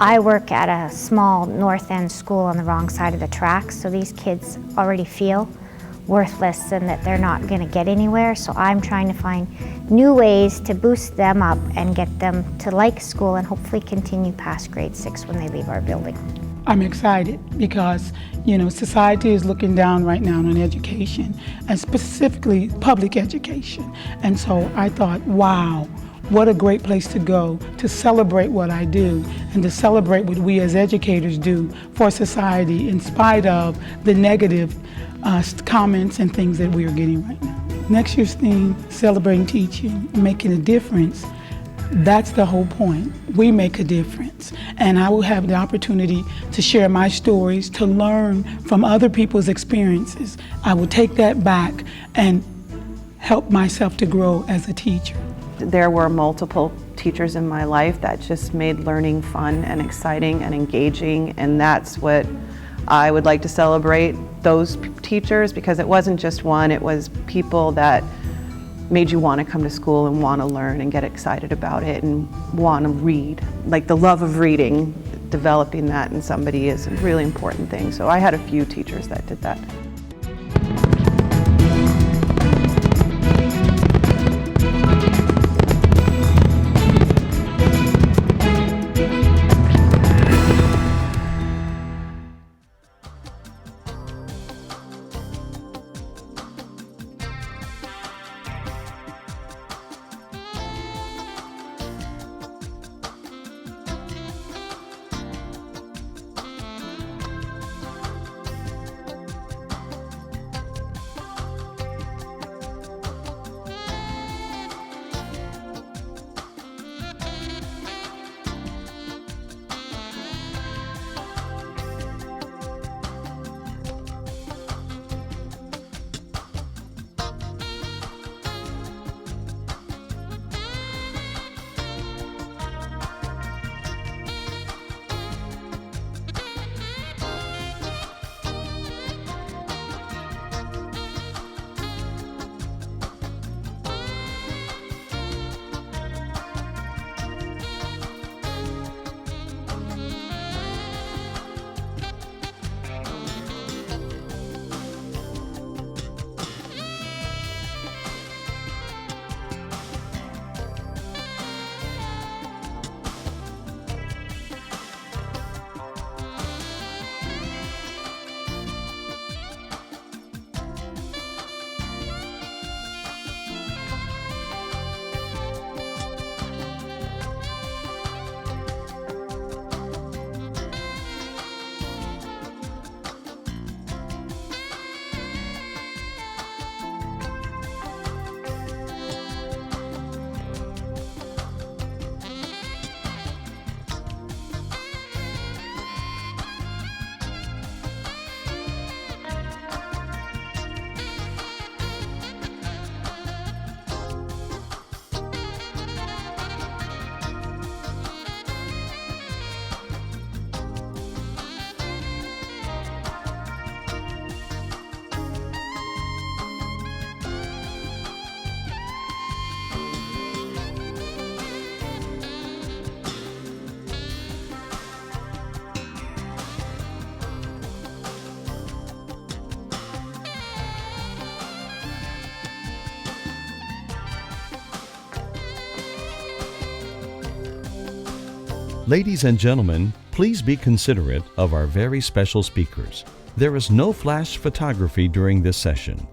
I work at a small North End school on the wrong side of the tracks, so these kids already feel worthless and that they're not going to get anywhere. So I'm trying to find new ways to boost them up and get them to like school and hopefully continue past grade 6 when they leave our building. I'm excited because, society is looking down right now on education, and specifically public education. And so I thought, wow, what a great place to go to celebrate what I do and to celebrate what we as educators do for society in spite of the negative comments and things that we are getting right now. Next year's theme, Celebrating Teaching, Making a Difference. That's the whole point. We make a difference. And I will have the opportunity to share my stories, to learn from other people's experiences. I will take that back and help myself to grow as a teacher. There were multiple teachers in my life that just made learning fun and exciting and engaging, and that's what I would like to celebrate, those teachers, because it wasn't just one, it was people that made you want to come to school and want to learn and get excited about it and want to read. Like the love of reading, developing that in somebody is a really important thing. So I had a few teachers that did that. Ladies and gentlemen, please be considerate of our very special speakers. There is no flash photography during this session.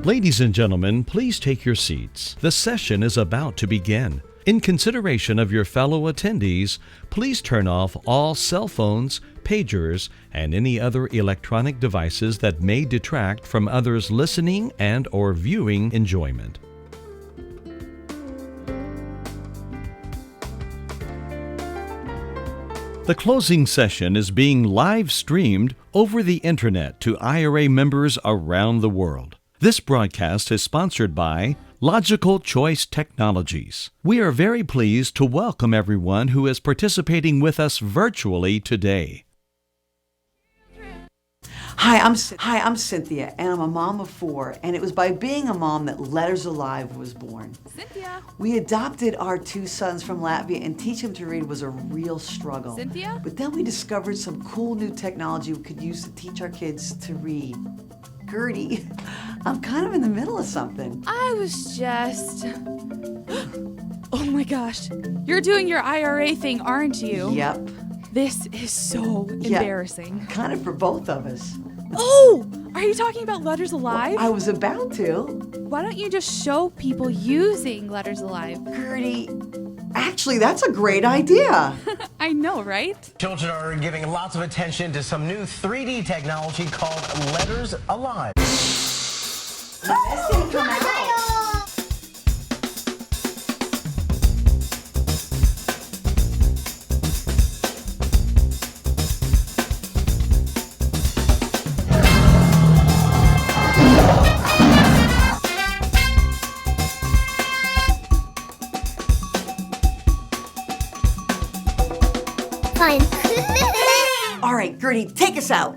Ladies and gentlemen, please take your seats. The session is about to begin. In consideration of your fellow attendees, please turn off all cell phones, pagers, and any other electronic devices that may detract from others' listening and/or viewing enjoyment. The closing session is being live streamed over the internet to IRA members around the world. This broadcast is sponsored by Logical Choice Technologies. We are very pleased to welcome everyone who is participating with us virtually today. Hi, I'm Cynthia, and I'm a mom of 4, and it was by being a mom that Letters Alive was born. Cynthia! We adopted our 2 sons from Latvia, and teaching them to read was a real struggle. Cynthia? But then we discovered some cool new technology we could use to teach our kids to read. Gertie, I'm kind of in the middle of something. I was just... Oh my gosh. You're doing your IRA thing, aren't you? Yep. This is so embarrassing. Kind of for both of us. Oh! Are you talking about Letters Alive? I was about to. Why don't you just show people using Letters Alive? Gertie, actually, that's a great idea. I know, right? Children are giving lots of attention to some new 3D technology called Letters Alive. This didn't come out. Fine. All right, Gertie, take us out.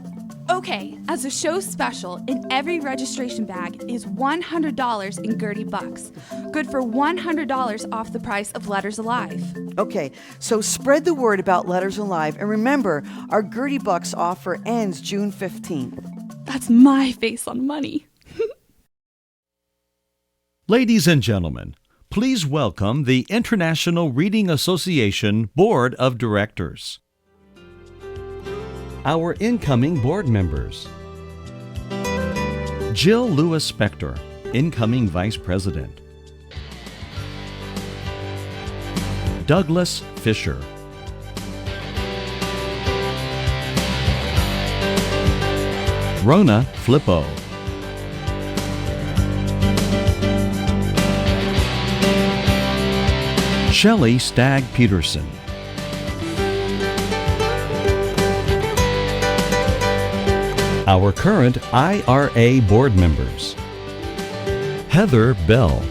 Okay, as a show special, in every registration bag is $100 in Gertie Bucks. Good for $100 off the price of Letters Alive. Okay, so spread the word about Letters Alive, and remember, our Gertie Bucks offer ends June 15th. That's my face on money. Ladies and gentlemen, please welcome the International Reading Association Board of Directors. Our incoming board members: Jill Lewis Spector, incoming Vice President. Douglas Fisher. Rona Flippo. Shelley Stagg Peterson. Our current IRA board members: Heather Bell,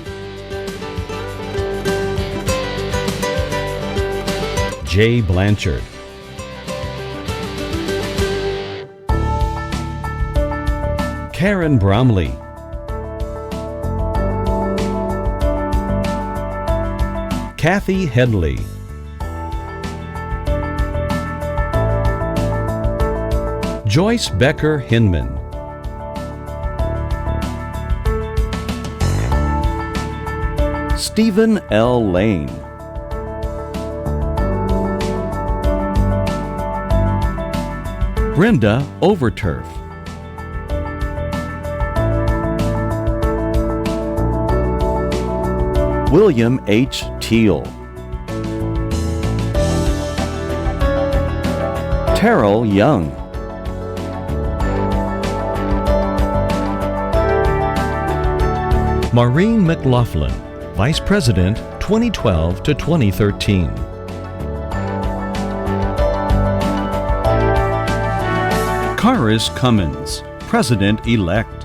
Jay Blanchard, Karen Bromley, Kathy Headley, Joyce Becker Hinman, Stephen L. Lane, Brenda Overturf, William H. Teal, Terrell Young, Maureen McLaughlin, Vice President, 2012 to 2013. Karis Cummins, President-elect.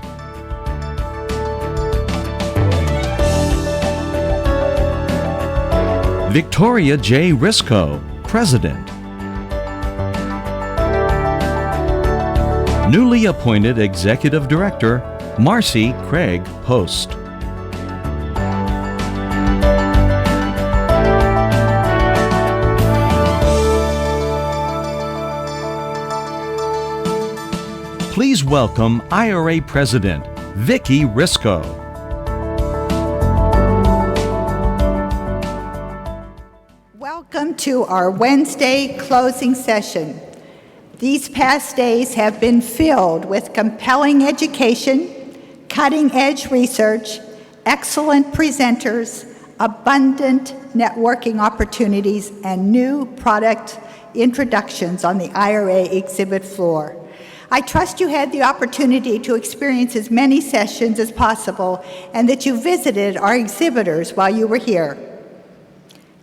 Victoria J. Risco, President. Newly appointed Executive Director, Marcy Craig Post. Please welcome IRA President, Vicki Risco. Welcome to our Wednesday closing session. These past days have been filled with compelling education, cutting-edge research, excellent presenters, abundant networking opportunities, and new product introductions on the IRA exhibit floor. I trust you had the opportunity to experience as many sessions as possible and that you visited our exhibitors while you were here.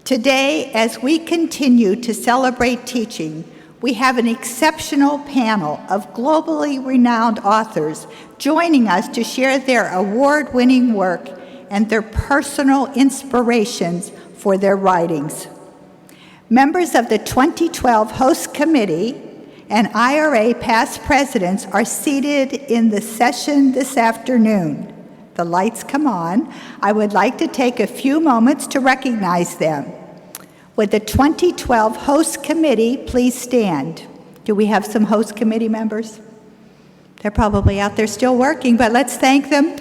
Today, as we continue to celebrate teaching, we have an exceptional panel of globally renowned authors joining us to share their award-winning work and their personal inspirations for their writings. Members of the 2012 Host Committee and IRA past presidents are seated in the session this afternoon. The lights come on. I would like to take a few moments to recognize them. Would the 2012 Host Committee please stand? Do we have some Host Committee members? They're probably out there still working, but let's thank them.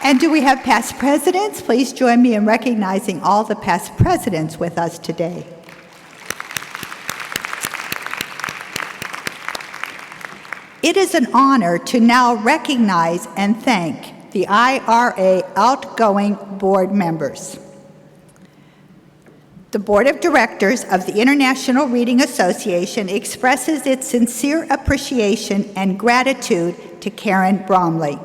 And do we have past presidents? Please join me in recognizing all the past presidents with us today. It is an honor to now recognize and thank the IRA outgoing board members. The Board of Directors of the International Reading Association expresses its sincere appreciation and gratitude to Karen Bromley.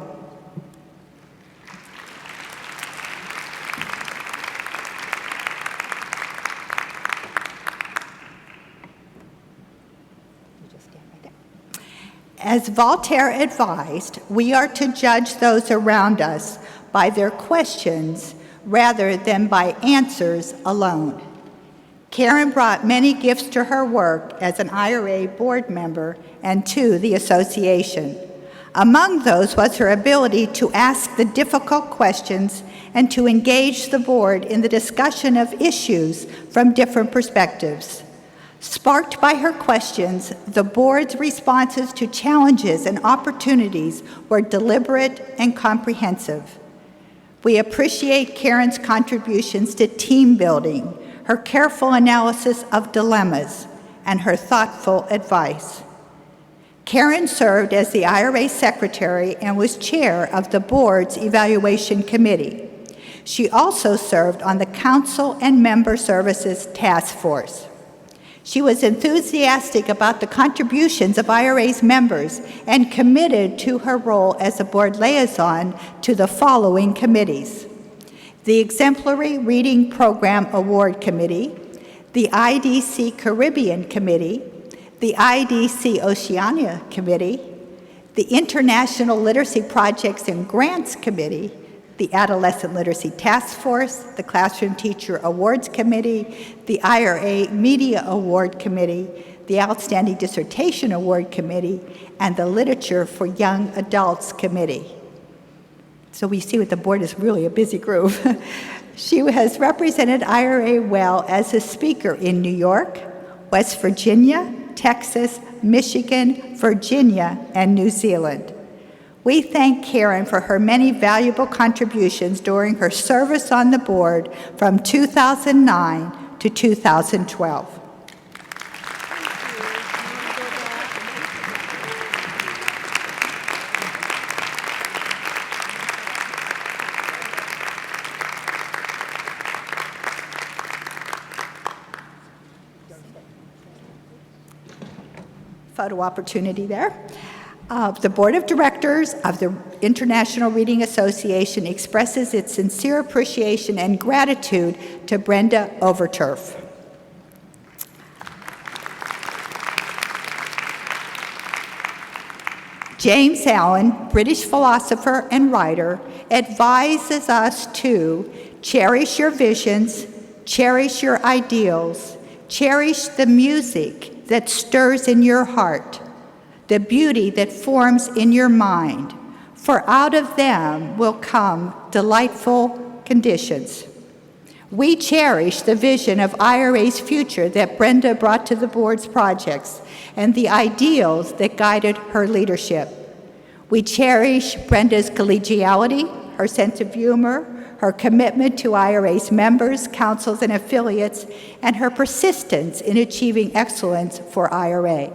As Voltaire advised, we are to judge those around us by their questions rather than by answers alone. Karen brought many gifts to her work as an IRA board member and to the association. Among those was her ability to ask the difficult questions and to engage the board in the discussion of issues from different perspectives. Sparked by her questions, the board's responses to challenges and opportunities were deliberate and comprehensive. We appreciate Karen's contributions to team building, her careful analysis of dilemmas, and her thoughtful advice. Karen served as the IRA secretary and was chair of the board's evaluation committee. She also served on the council and member services task force. She was enthusiastic about the contributions of IRA's members and committed to her role as a board liaison to the following committees: the Exemplary Reading Program Award Committee, the IDC Caribbean Committee, the IDC Oceania Committee, the International Literacy Projects and Grants Committee, the Adolescent Literacy Task Force, the Classroom Teacher Awards Committee, the IRA Media Award Committee, the Outstanding Dissertation Award Committee, and the Literature for Young Adults Committee. So we see what the board is really a busy group. She has represented IRA well as a speaker in New York, West Virginia, Texas, Michigan, Virginia, and New Zealand. We thank Karen for her many valuable contributions during her service on the board from 2009 to 2012. Photo opportunity there. The Board of Directors of the International Reading Association expresses its sincere appreciation and gratitude to Brenda Overturf. James Allen, British philosopher and writer, advises us to cherish your visions, cherish your ideals, cherish the music that stirs in your heart, the beauty that forms in your mind, for out of them will come delightful conditions. We cherish the vision of IRA's future that Brenda brought to the board's projects and the ideals that guided her leadership. We cherish Brenda's collegiality, her sense of humor, her commitment to IRA's members, councils, and affiliates, and her persistence in achieving excellence for IRA.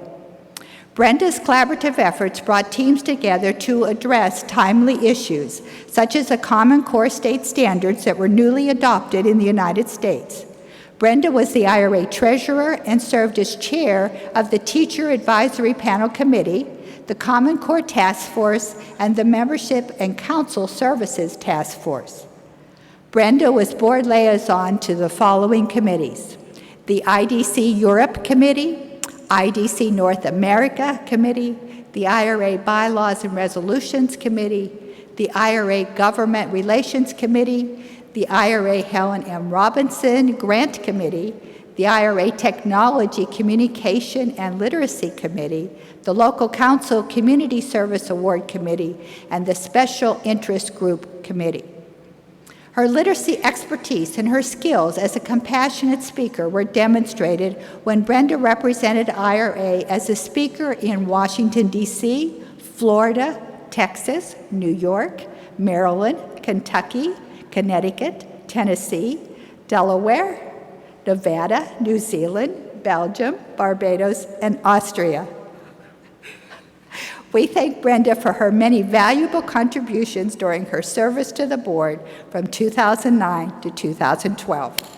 Brenda's collaborative efforts brought teams together to address timely issues, such as the Common Core state standards that were newly adopted in the United States. Brenda was the IRA treasurer and served as chair of the Teacher Advisory Panel Committee, the Common Core Task Force, and the Membership and Council Services Task Force. Brenda was board liaison to the following committees: the IDC Europe Committee, IDC North America Committee, the IRA Bylaws and Resolutions Committee, the IRA Government Relations Committee, the IRA Helen M. Robinson Grant Committee, the IRA Technology, Communication, and Literacy Committee, the Local Council Community Service Award Committee, and the Special Interest Group Committee. Her literacy expertise and her skills as a compassionate speaker were demonstrated when Brenda represented IRA as a speaker in Washington, D.C., Florida, Texas, New York, Maryland, Kentucky, Connecticut, Tennessee, Delaware, Nevada, New Zealand, Belgium, Barbados, and Austria. We thank Brenda for her many valuable contributions during her service to the board from 2009 to 2012.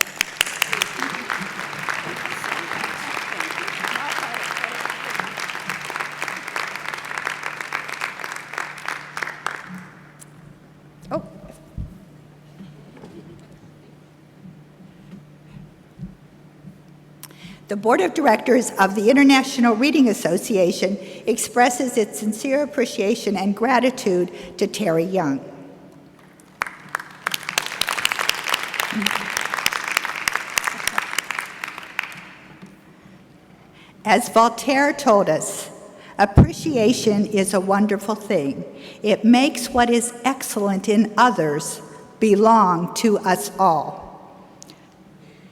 The Board of Directors of the International Reading Association expresses its sincere appreciation and gratitude to Terrell Young. As Voltaire told us, appreciation is a wonderful thing. It makes what is excellent in others belong to us all.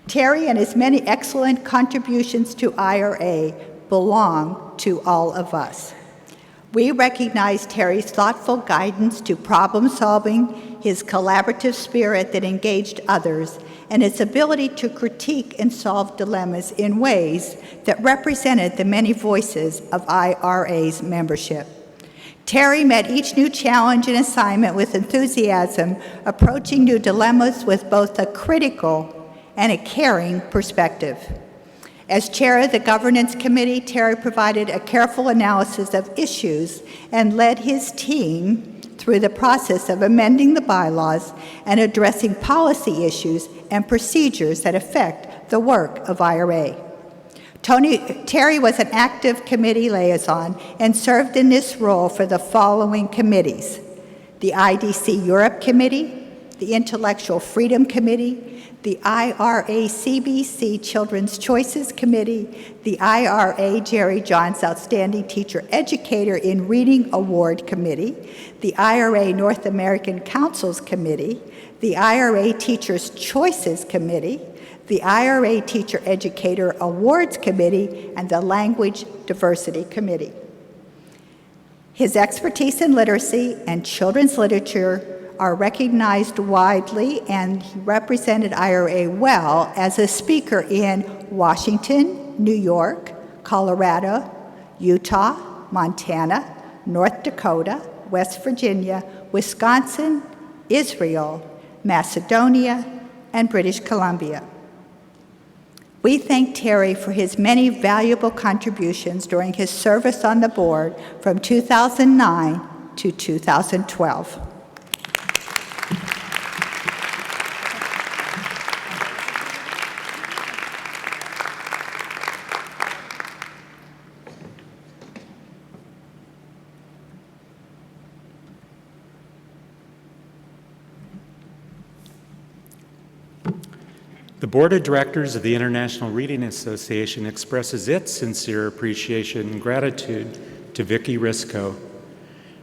Terry and his many excellent contributions to IRA belong to all of us. We recognize Terry's thoughtful guidance to problem solving, his collaborative spirit that engaged others, and his ability to critique and solve dilemmas in ways that represented the many voices of IRA's membership. Terry met each new challenge and assignment with enthusiasm, approaching new dilemmas with both a critical and a caring perspective. As chair of the governance committee, Terry provided a careful analysis of issues and led his team through the process of amending the bylaws and addressing policy issues and procedures that affect the work of IRA. Terry was an active committee liaison and served in this role for the following committees: the IDC Europe Committee, the Intellectual Freedom Committee, the IRA CBC Children's Choices Committee, the IRA Jerry Johns Outstanding Teacher Educator in Reading Award Committee, the IRA North American Councils Committee, the IRA Teachers Choices Committee, the IRA Teacher Educator Awards Committee, and the Language Diversity Committee. His expertise in literacy and children's literature are recognized widely, and he represented IRA well as a speaker in Washington, New York, Colorado, Utah, Montana, North Dakota, West Virginia, Wisconsin, Israel, Macedonia, and British Columbia. We thank Terry for his many valuable contributions during his service on the board from 2009 to 2012. The Board of Directors of the International Reading Association expresses its sincere appreciation and gratitude to Vicki Risco.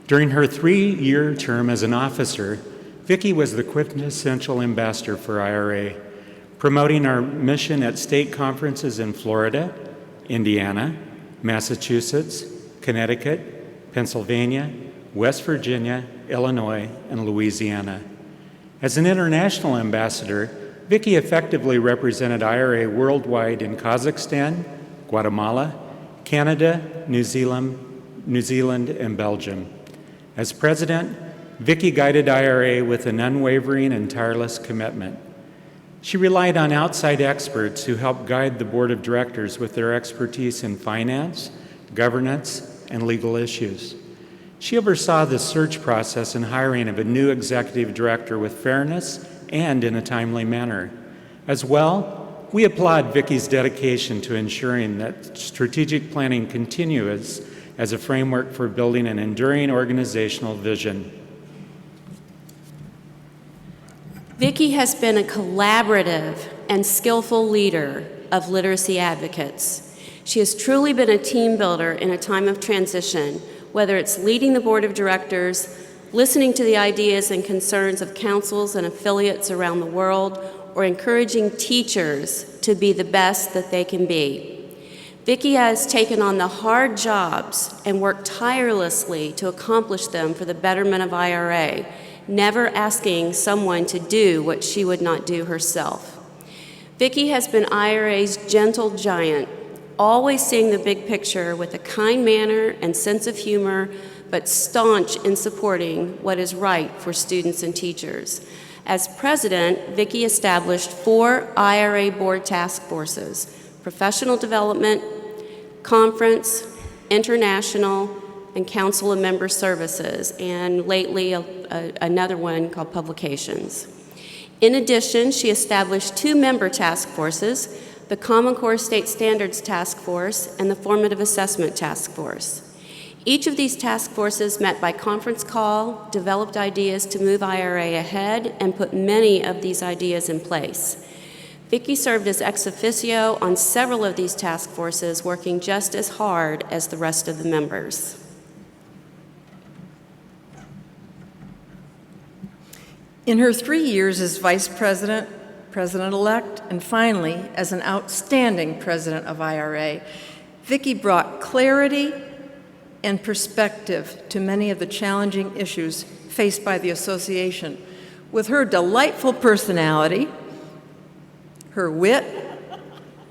During her 3-year term as an officer, Vicki was the quintessential ambassador for IRA, promoting our mission at state conferences in Florida, Indiana, Massachusetts, Connecticut, Pennsylvania, West Virginia, Illinois, and Louisiana. As an international ambassador, Vicki effectively represented IRA worldwide in Kazakhstan, Guatemala, Canada, New Zealand, and Belgium. As president, Vicki guided IRA with an unwavering and tireless commitment. She relied on outside experts who helped guide the board of directors with their expertise in finance, governance, and legal issues. She oversaw the search process and hiring of a new executive director with fairness and in a timely manner. As well, we applaud Vicki's dedication to ensuring that strategic planning continues as a framework for building an enduring organizational vision. Vicki has been a collaborative and skillful leader of literacy advocates. She has truly been a team builder in a time of transition, whether it's leading the board of directors, listening to the ideas and concerns of councils and affiliates around the world, or encouraging teachers to be the best that they can be. Vicki has taken on the hard jobs and worked tirelessly to accomplish them for the betterment of IRA, never asking someone to do what she would not do herself. Vicki has been IRA's gentle giant, always seeing the big picture with a kind manner and sense of humor, but staunch in supporting what is right for students and teachers. As president, Vicki established 4 IRA board task forces: professional development, conference, international, and council and member services, and lately another one called publications. In addition, she established 2 member task forces, the Common Core State Standards Task Force and the Formative Assessment Task Force. Each of these task forces met by conference call, developed ideas to move IRA ahead, and put many of these ideas in place. Vicki served as ex officio on several of these task forces, working just as hard as the rest of the members. In her 3 years as vice president, president-elect, and finally as an outstanding president of IRA, Vicki brought clarity and perspective to many of the challenging issues faced by the association. With her delightful personality, her wit,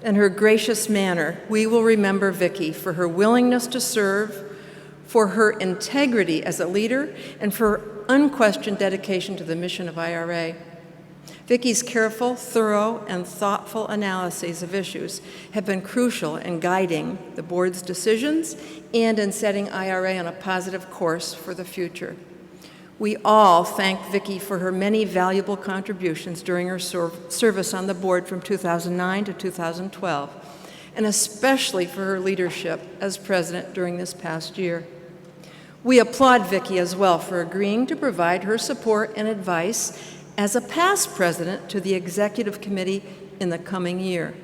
and her gracious manner, we will remember Vicki for her willingness to serve, for her integrity as a leader, and for her unquestioned dedication to the mission of IRA. Vicki's careful, thorough, and thoughtful analyses of issues have been crucial in guiding the board's decisions and in setting IRA on a positive course for the future. We all thank Vicki for her many valuable contributions during her service on the board from 2009 to 2012, and especially for her leadership as president during this past year. We applaud Vicki as well for agreeing to provide her support and advice as a past president to the executive committee in the coming year.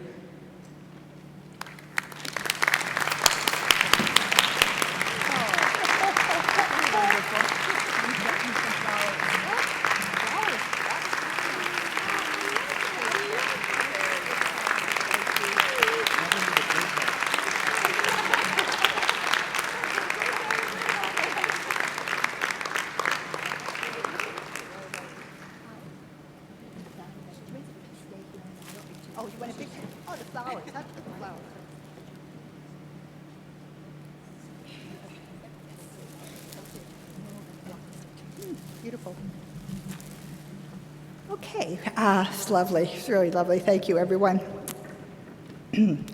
Beautiful. Okay, it's lovely. It's really lovely. Thank you, everyone.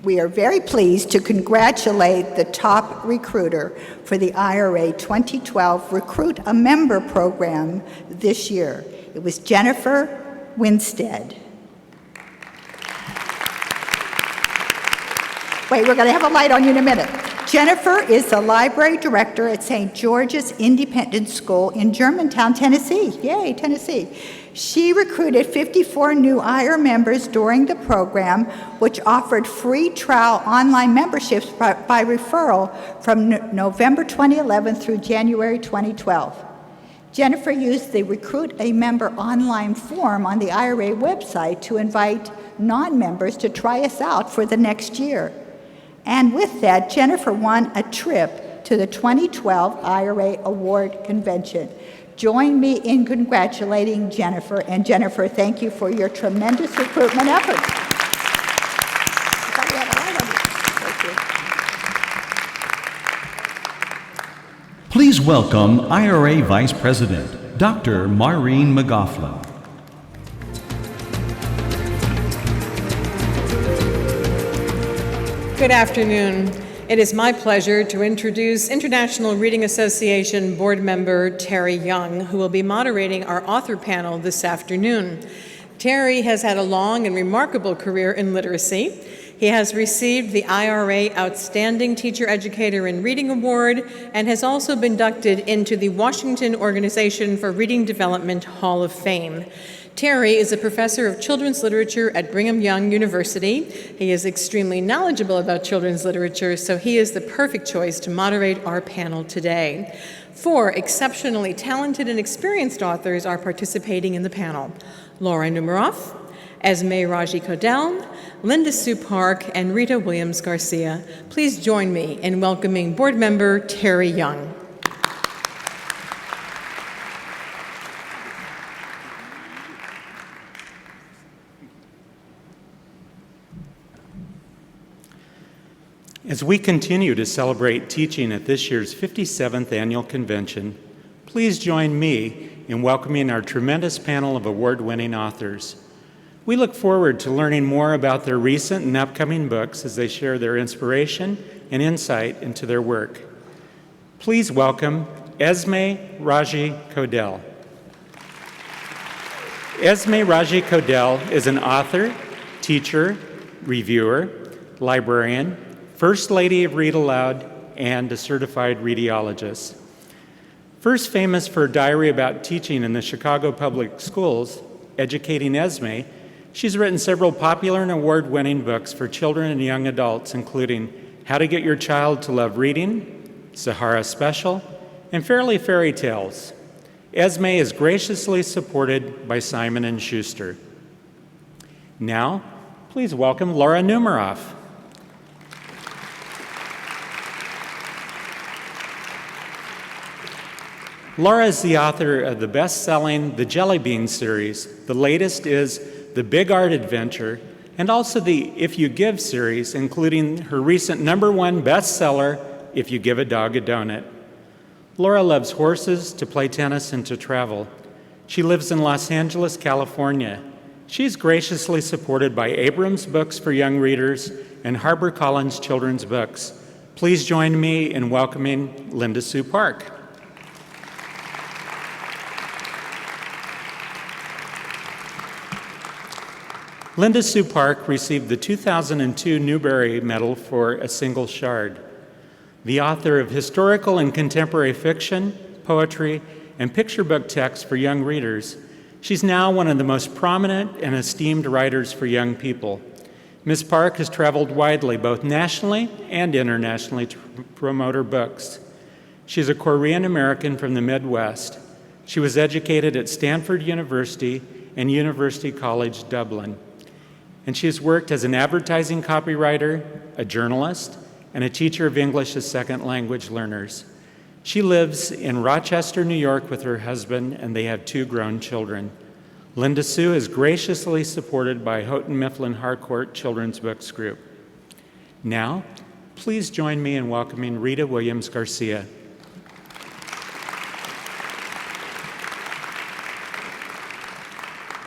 We are very pleased to congratulate the top recruiter for the IRA 2012 Recruit a Member program this year. It was Jennifer Winstead. Wait, we're going to have a light on you in a minute. Jennifer is the library director at St. George's Independent School in Germantown, Tennessee. Yay, Tennessee. She recruited 54 new IRA members during the program, which offered free trial online memberships by referral from November 2011 through January 2012. Jennifer used the Recruit a Member online form on the IRA website to invite non-members to try us out for the next year. And with that, Jennifer won a trip to the 2012 IRA Award Convention. Join me in congratulating Jennifer. And Jennifer, thank you for your tremendous recruitment efforts. Please welcome IRA Vice President, Dr. Maureen McGoughlin. Good afternoon. It is my pleasure to introduce International Reading Association board member Terry Young, who will be moderating our author panel this afternoon. Terry has had a long and remarkable career in literacy. He has received the IRA Outstanding Teacher Educator in Reading Award and has also been inducted into the Washington Organization for Reading Development Hall of Fame. Terry is a professor of children's literature at Brigham Young University. He is extremely knowledgeable about children's literature, so he is the perfect choice to moderate our panel today. 4 exceptionally talented and experienced authors are participating in the panel: Laura Numeroff, Esme Raji Codell, Linda Sue Park, and Rita Williams Garcia. Please join me in welcoming board member Terry Young. As we continue to celebrate teaching at this year's 57th annual convention, please join me in welcoming our tremendous panel of award-winning authors. We look forward to learning more about their recent and upcoming books as they share their inspiration and insight into their work. Please welcome Esme Raji Codell. Esme Raji Codell is an author, teacher, reviewer, librarian, First Lady of Read Aloud, and a certified radiologist. First famous for a diary about teaching in the Chicago Public Schools, Educating Esme, she's written several popular and award-winning books for children and young adults, including How to Get Your Child to Love Reading, Sahara Special, and Fairly Fairy Tales. Esme is graciously supported by Simon & Schuster. Now, please welcome Laura Numeroff. Laura is the author of the best-selling The Jelly Bean series. The latest is The Big Art Adventure, and also the If You Give series, including her recent #1 bestseller, If You Give a Dog a Donut. Laura loves horses, to play tennis, and to travel. She lives in Los Angeles, California. She's graciously supported by Abrams Books for Young Readers and HarperCollins Children's Books. Please join me in welcoming Linda Sue Park. Linda Sue Park received the 2002 Newbery Medal for A Single Shard. The author of historical and contemporary fiction, poetry, and picture book texts for young readers, she's now one of the most prominent and esteemed writers for young people. Ms. Park has traveled widely, both nationally and internationally, to promote her books. She's a Korean American from the Midwest. She was educated at Stanford University and University College Dublin. And she has worked as an advertising copywriter, a journalist, and a teacher of English as second language learners. She lives in Rochester, New York with her husband, and they have 2 grown children. Linda Sue is graciously supported by Houghton Mifflin Harcourt Children's Books Group. Now, please join me in welcoming Rita Williams Garcia.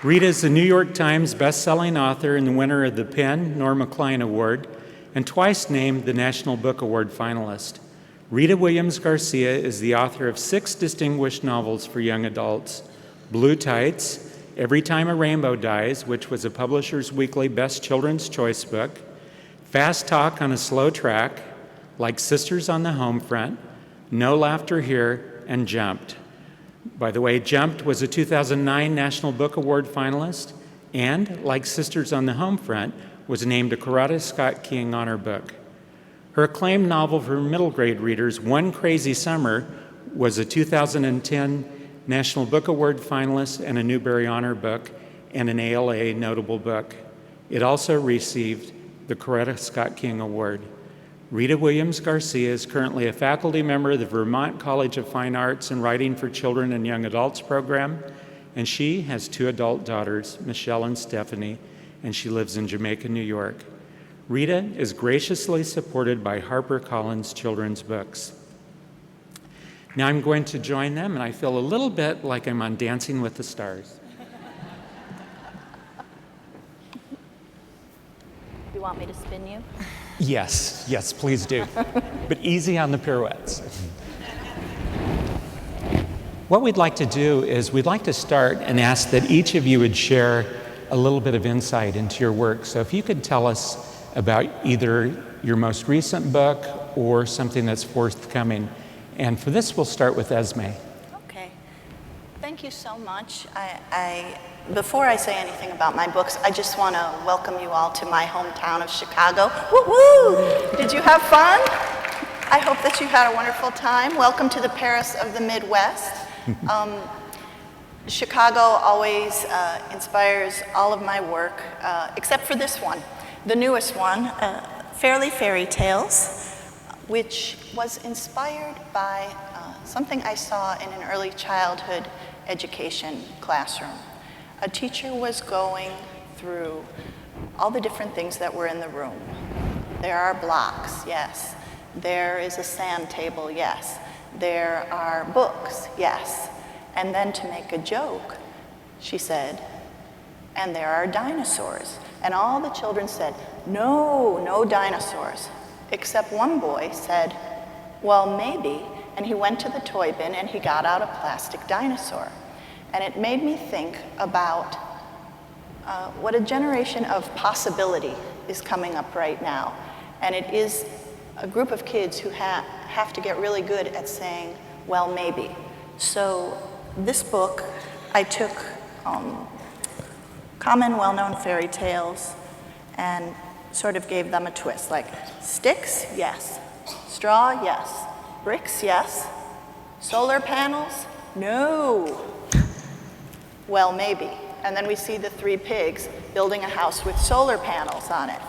Rita is the New York Times best-selling author and the winner of the PEN Norma Klein Award, and twice named the National Book Award finalist. Rita Williams Garcia is the author of 6 distinguished novels for young adults: Blue Tights, Every Time a Rainbow Dies, which was a Publisher's Weekly Best Children's Choice book, Fast Talk on a Slow Track, Like Sisters on the Home Front, No Laughter Here, and Jumped. By the way, Jumped was a 2009 National Book Award finalist, and, like Sisters on the Home Front, was named a Coretta Scott King Honor Book. Her acclaimed novel for middle grade readers, One Crazy Summer, was a 2010 National Book Award finalist and a Newbery Honor Book, and an ALA Notable Book. It also received the Coretta Scott King Award. Rita Williams Garcia is currently a faculty member of the Vermont College of Fine Arts and Writing for Children and Young Adults program, and she has 2 adult daughters, Michelle and Stephanie, and she lives in Jamaica, New York. Rita is graciously supported by HarperCollins Children's Books. Now I'm going to join them, and I feel a little bit like I'm on Dancing with the Stars. You want me to spin you? Yes, yes, please do. But easy on the pirouettes. What we'd like to do is we'd like to start and ask that each of you would share a little bit of insight into your work. So if you could tell us about either your most recent book or something that's forthcoming. And for this, we'll start with Esme. Okay. Thank you so much. Before I say anything about my books, I just want to welcome you all to my hometown of Chicago. Woo-woo! Did you have fun? I hope that you had a wonderful time. Welcome to the Paris of the Midwest. Chicago always inspires all of my work, except for this one, the newest one, Fairly Fairy Tales, which was inspired by something I saw in an early childhood education classroom. A teacher was going through all the different things that were in the room. There are blocks, yes. There is a sand table, yes. There are books, yes. And then to make a joke, she said, and there are dinosaurs. And all the children said, no, no dinosaurs. Except one boy said, well, maybe. And he went to the toy bin and he got out a plastic dinosaur. And it made me think about what a generation of possibility is coming up right now. And it is a group of kids who have to get really good at saying, well, maybe. So this book, I took common, well-known fairy tales and sort of gave them a twist, like sticks, yes. Straw, yes. Bricks, yes. Solar panels, no. Well, maybe. And then we see the three pigs building a house with solar panels on it.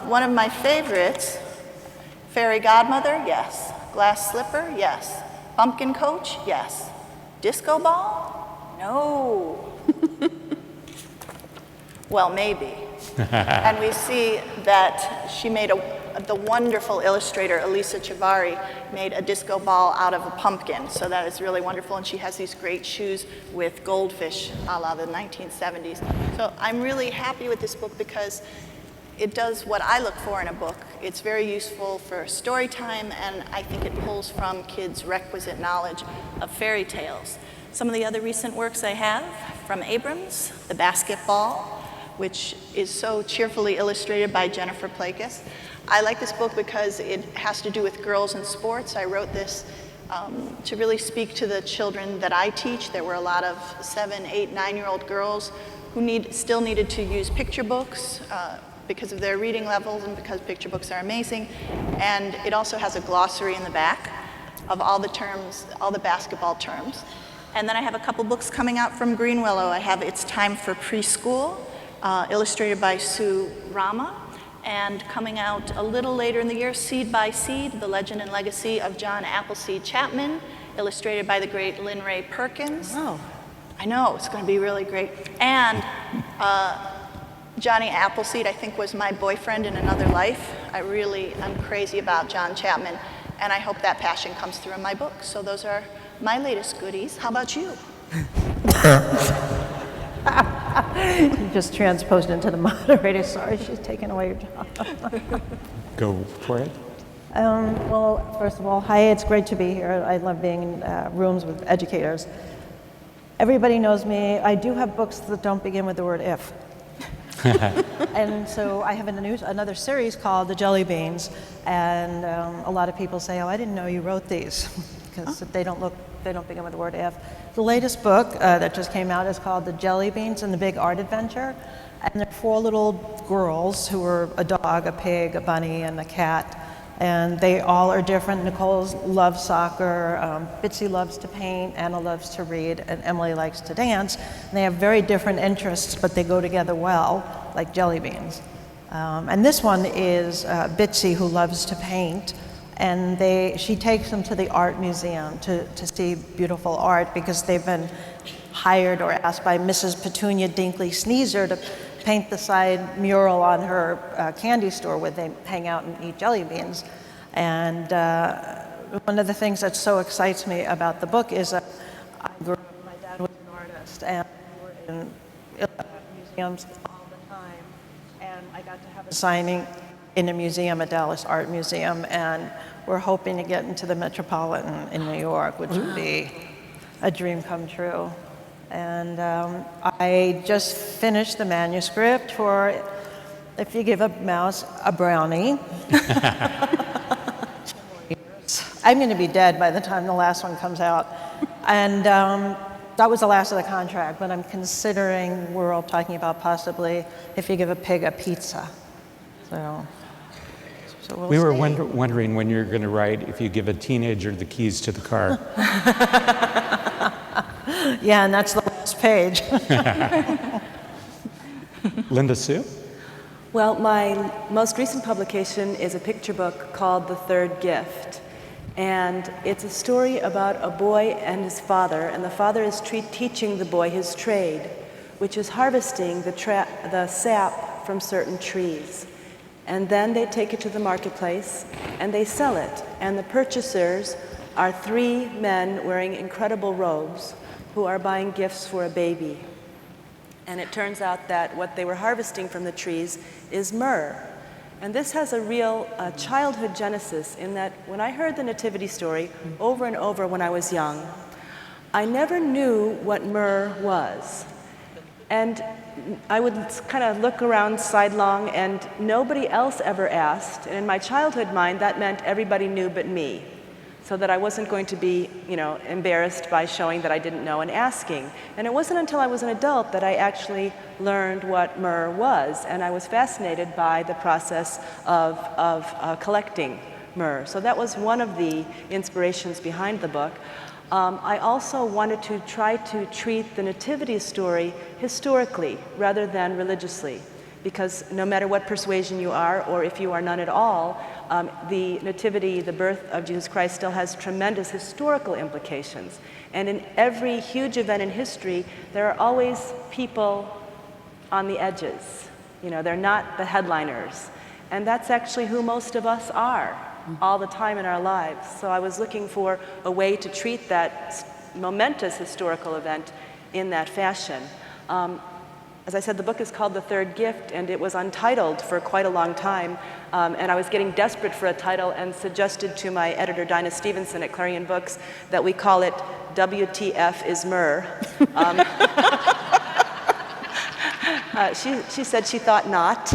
One of my favorites, fairy godmother, yes. Glass slipper, yes. Pumpkin coach, yes. Disco ball, no. Well, maybe. And we see that she made the wonderful illustrator, Elisa Chivari, made a disco ball out of a pumpkin. So that is really wonderful. And she has these great shoes with goldfish a la the 1970s. So I'm really happy with this book because it does what I look for in a book. It's very useful for story time, and I think it pulls from kids' requisite knowledge of fairy tales. Some of the other recent works I have from Abrams, The Basketball, which is so cheerfully illustrated by Jennifer Plakis. I like this book because it has to do with girls and sports. I wrote this to really speak to the children that I teach. There were a lot of 7, 8, 9-year-old girls who still needed to use picture books because of their reading levels and because picture books are amazing. And it also has a glossary in the back of all the terms, all the basketball terms. And then I have a couple books coming out from Greenwillow. I have It's Time for Preschool, illustrated by Sue Rama, and coming out a little later in the year, Seed by Seed, The Legend and Legacy of John Appleseed Chapman, illustrated by the great Lynn Ray Perkins. Oh. I know, it's going to be really great. And Johnny Appleseed, I think, was my boyfriend in another life. I'm crazy about John Chapman, and I hope that passion comes through in my book. So those are my latest goodies. How about you? You just transposed into the moderator. Sorry, she's taking away your job. Go for it. Well, first of all, hi, it's great to be here. I love being in rooms with educators. Everybody knows me. I do have books that don't begin with the word if. And so I have another series called The Jelly Beans, and a lot of people say, oh, I didn't know you wrote these, because they don't begin with the word if. The latest book that just came out is called The Jelly Beans and the Big Art Adventure, and there are 4 little girls who are a dog, a pig, a bunny, and a cat, and they all are different. Nicole loves soccer, Bitsy loves to paint, Anna loves to read, and Emily likes to dance. And they have very different interests, but they go together well, like jelly beans. And this one is Bitsy, who loves to paint, and she takes them to the art museum to see beautiful art, because they've been hired or asked by Mrs. Petunia Dinkley Sneezer to paint the side mural on her candy store where they hang out and eat jelly beans. And one of the things that so excites me about the book is that my dad was an artist, and we were in museums all the time, and I got to have a signing in a museum, a Dallas Art Museum, and we're hoping to get into the Metropolitan in New York, which would be a dream come true. And I just finished the manuscript for If You Give a Mouse a Brownie. I'm going to be dead by the time the last one comes out. And that was the last of the contract, but I'm considering, we're all talking about possibly If You Give a Pig a Pizza. So we were wondering when you're going to write If You Give a Teenager the Keys to the Car. Yeah, and that's the last page. Linda Sue? Well, my most recent publication is a picture book called The Third Gift. And it's a story about a boy and his father, and the father is teaching the boy his trade, which is harvesting the sap from certain trees. And then they take it to the marketplace and they sell it. And the purchasers are 3 men wearing incredible robes who are buying gifts for a baby. And it turns out that what they were harvesting from the trees is myrrh. And this has a real childhood genesis in that when I heard the nativity story over and over when I was young, I never knew what myrrh was. And I would kind of look around sidelong and nobody else ever asked. And in my childhood mind, that meant everybody knew but me. So that I wasn't going to be, embarrassed by showing that I didn't know and asking. And it wasn't until I was an adult that I actually learned what myrrh was, and I was fascinated by the process of collecting myrrh. So that was one of the inspirations behind the book. I also wanted to try to treat the nativity story historically rather than religiously, because no matter what persuasion you are, or if you are none at all, the nativity, the birth of Jesus Christ, still has tremendous historical implications. And in every huge event in history, there are always people on the edges. They're not the headliners. And that's actually who most of us are all the time in our lives. So I was looking for a way to treat that momentous historical event in that fashion. As I said, the book is called The Third Gift, and it was untitled for quite a long time. And I was getting desperate for a title and suggested to my editor, Dinah Stevenson at Clarion Books, that we call it WTF is Myrrh. She said she thought not.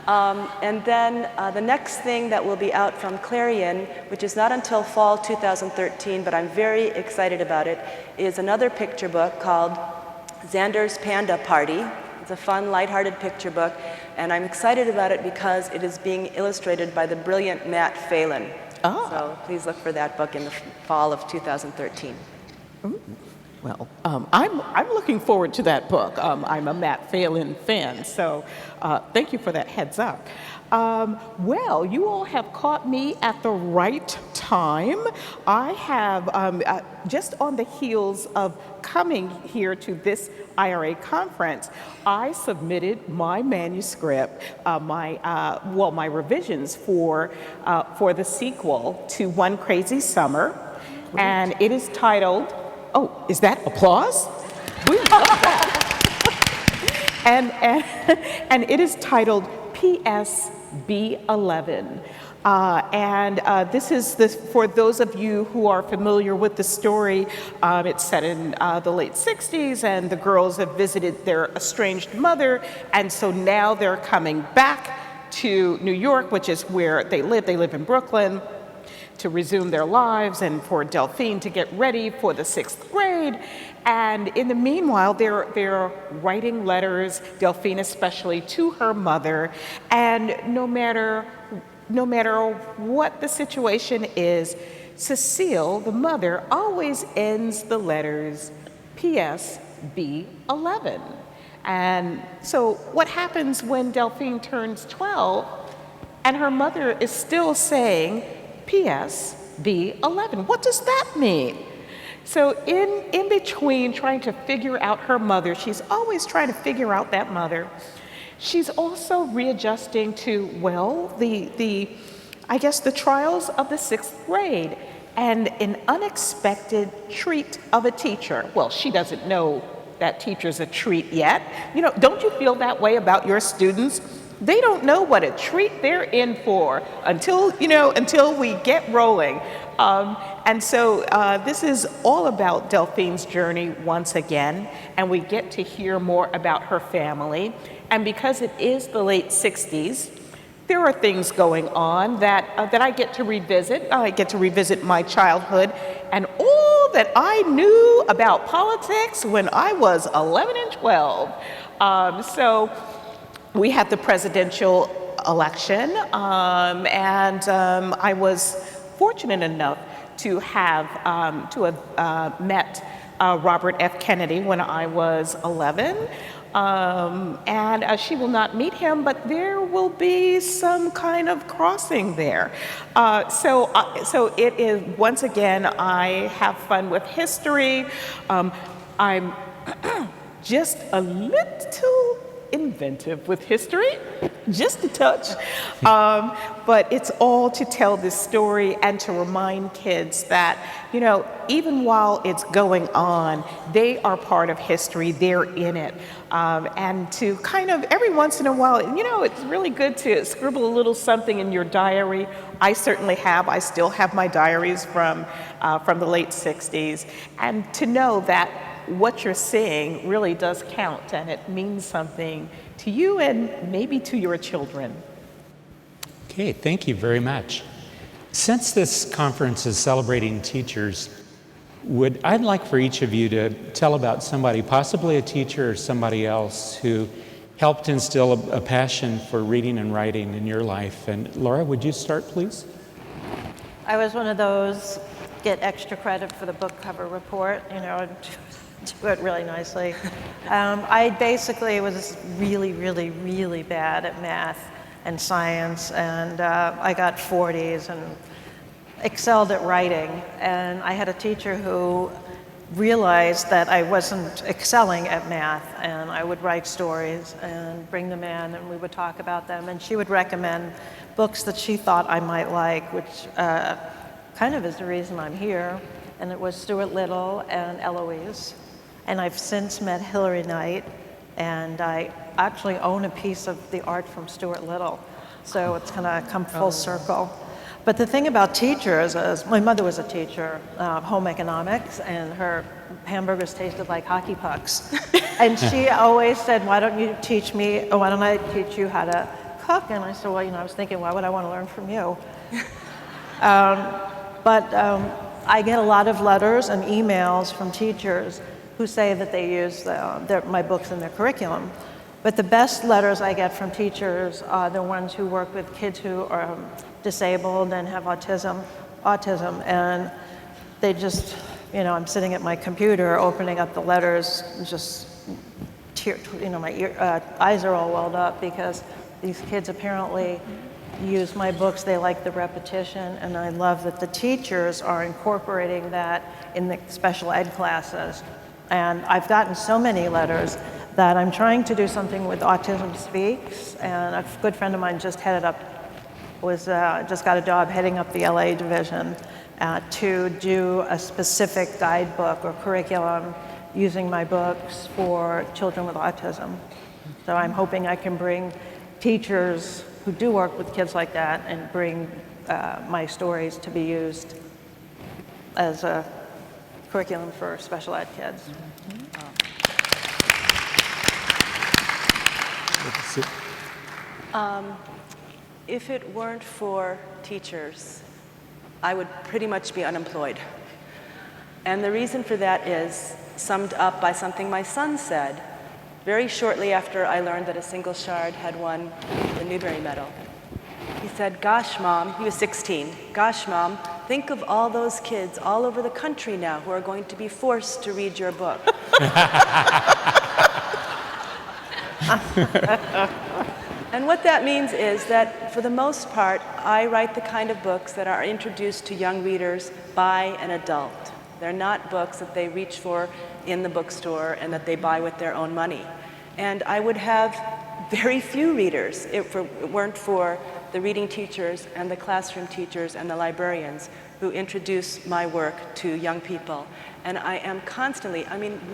And then the next thing that will be out from Clarion, which is not until fall 2013, but I'm very excited about it, is another picture book called Xander's Panda Party. It's a fun, lighthearted picture book, and I'm excited about it because it is being illustrated by the brilliant Matt Phelan. Oh. So please look for that book in the fall of 2013. Well, I'm looking forward to that book. I'm a Matt Phelan fan, so thank you for that heads up. Well, you all have caught me at the right time. I have, just on the heels of coming here to this IRA conference, I submitted my manuscript, my revisions for the sequel to One Crazy Summer, and it is titled, oh, is that applause? We love that. And it is titled P.S. B11. This is for those of you who are familiar with the story. It's set in the late 60s, and the girls have visited their estranged mother, and so now they're coming back to New York, which is where they live. They live in Brooklyn, to resume their lives, and for Delphine to get ready for the 6th grade. And in the meanwhile, they're writing letters, Delphine especially, to her mother. And no matter what the situation is, Cecile, the mother, always ends the letters P.S. B11. And so what happens when Delphine turns 12 and her mother is still saying P.S. B11? What does that mean? So in between trying to figure out her mother, she's always trying to figure out that mother. She's also readjusting to, well, the I guess, the trials of the 6th grade and an unexpected treat of a teacher. Well, she doesn't know that teacher's a treat yet. You know, don't you feel that way about your students? They don't know what a treat they're in for until we get rolling. And so this is all about Delphine's journey once again, and we get to hear more about her family. And because it is the late 60s, there are things going on that I get to revisit. I get to revisit my childhood and all that I knew about politics when I was 11 and 12. So we had the presidential election, and I was fortunate enough to have met Robert F. Kennedy when I was 11. And she will not meet him, but there will be some kind of crossing there. So it is, once again, I have fun with history. I'm just a little inventive with history, just a touch. But it's all to tell this story and to remind kids that, you know, even while it's going on, they are part of history, they're in it. And to kind of, every once in a while, you know, it's really good to scribble a little something in your diary. I certainly have. I still have my diaries from the late 60s. And to know that what you're seeing really does count, and it means something to you and maybe to your children. Okay, thank you very much. Since this conference is celebrating teachers, I'd like for each of you to tell about somebody, possibly a teacher or somebody else, who helped instill a passion for reading and writing in your life. And Laura, would you start, please? I was one of those get extra credit for the book cover report, you know, do it really nicely. I basically was really, really, really bad at math and science, and I got 40s and excelled at writing. And I had a teacher who realized that I wasn't excelling at math, and I would write stories and bring them in, and we would talk about them, and she would recommend books that she thought I might like, which kind of is the reason I'm here. And it was Stuart Little and Eloise. And I've since met Hilary Knight, and I actually own a piece of the art from Stuart Little. So it's kind of come full circle. But the thing about teachers is, my mother was a teacher of home economics, and her hamburgers tasted like hockey pucks. And she always said, why don't you teach me, or why don't I teach you how to cook? And I said, well, you know, I was thinking, why would I want to learn from you? But I get a lot of letters and emails from teachers who say that they use my books in their curriculum. But the best letters I get from teachers are the ones who work with kids who are disabled and have autism, and they just, you know, I'm sitting at my computer opening up the letters, just my eyes are all welled up, because these kids apparently use my books, they like the repetition, and I love that the teachers are incorporating that in the special ed classes. And I've gotten so many letters that I'm trying to do something with Autism Speaks, and a good friend of mine just got a job heading up the LA division to do a specific guidebook or curriculum using my books for children with autism. So I'm hoping I can bring teachers who do work with kids like that and bring my stories to be used as a curriculum for special ed kids. If it weren't for teachers, I would pretty much be unemployed. And the reason for that is summed up by something my son said very shortly after I learned that a single shard had won the Newbery Medal. He said, gosh, Mom, he was 16, gosh, Mom, think of all those kids all over the country now who are going to be forced to read your book. And what that means is that, for the most part, I write the kind of books that are introduced to young readers by an adult. They're not books that they reach for in the bookstore and that they buy with their own money. And I would have very few readers. If it weren't for the reading teachers and the classroom teachers and the librarians who introduce my work to young people. And I am constantly,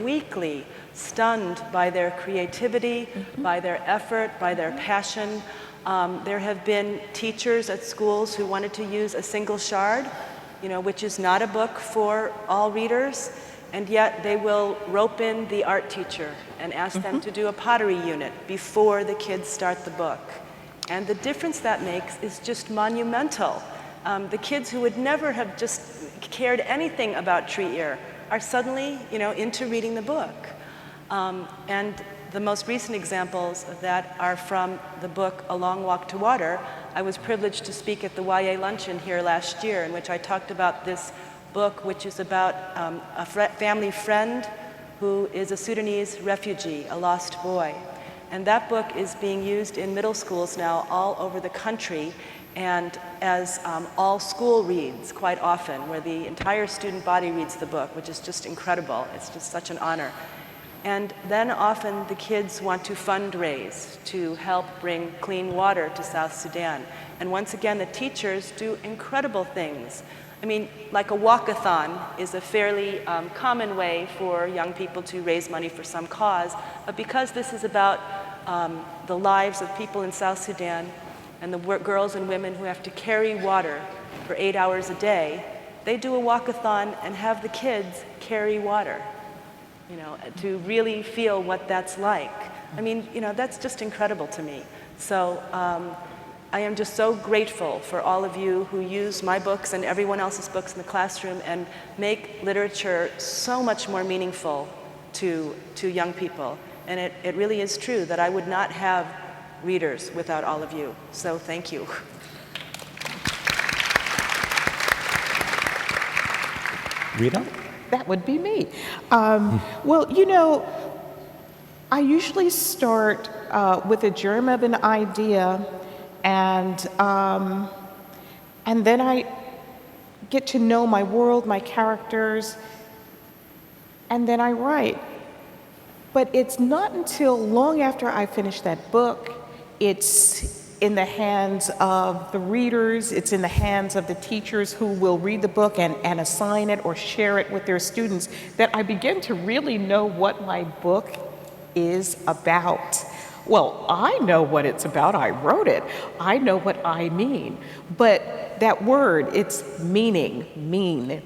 weekly, stunned by their creativity, by their effort, by their passion. There have been teachers at schools who wanted to use a single shard, which is not a book for all readers, and yet they will rope in the art teacher and ask them to do a pottery unit before the kids start the book. And the difference that makes is just monumental. The kids who would never have just cared anything about tree ear are suddenly, into reading the book. And the most recent examples of that are from the book A Long Walk to Water. I was privileged to speak at the YA luncheon here last year, in which I talked about this book, which is about a family friend who is a Sudanese refugee, a lost boy. And that book is being used in middle schools now all over the country, and as all school reads quite often, where the entire student body reads the book, which is just incredible. It's just such an honor. And then often the kids want to fundraise to help bring clean water to South Sudan. And once again, the teachers do incredible things. Like a walkathon is a fairly common way for young people to raise money for some cause, but because this is about the lives of people in South Sudan and the girls and women who have to carry water for 8 hours a day, they do a walkathon and have the kids carry water, to really feel what that's like. That's just incredible to me. So I am just so grateful for all of you who use my books and everyone else's books in the classroom and make literature so much more meaningful to young people. And it really is true that I would not have readers without all of you. So thank you. Rita? That would be me. Well, I usually start with a germ of an idea, and then I get to know my world, my characters, and then I write. But it's not until long after I finish that book, it's in the hands of the readers, it's in the hands of the teachers who will read the book and assign it or share it with their students, that I begin to really know what my book is about. Well, I know what it's about. I wrote it. I know what I mean. But that word, it's mean.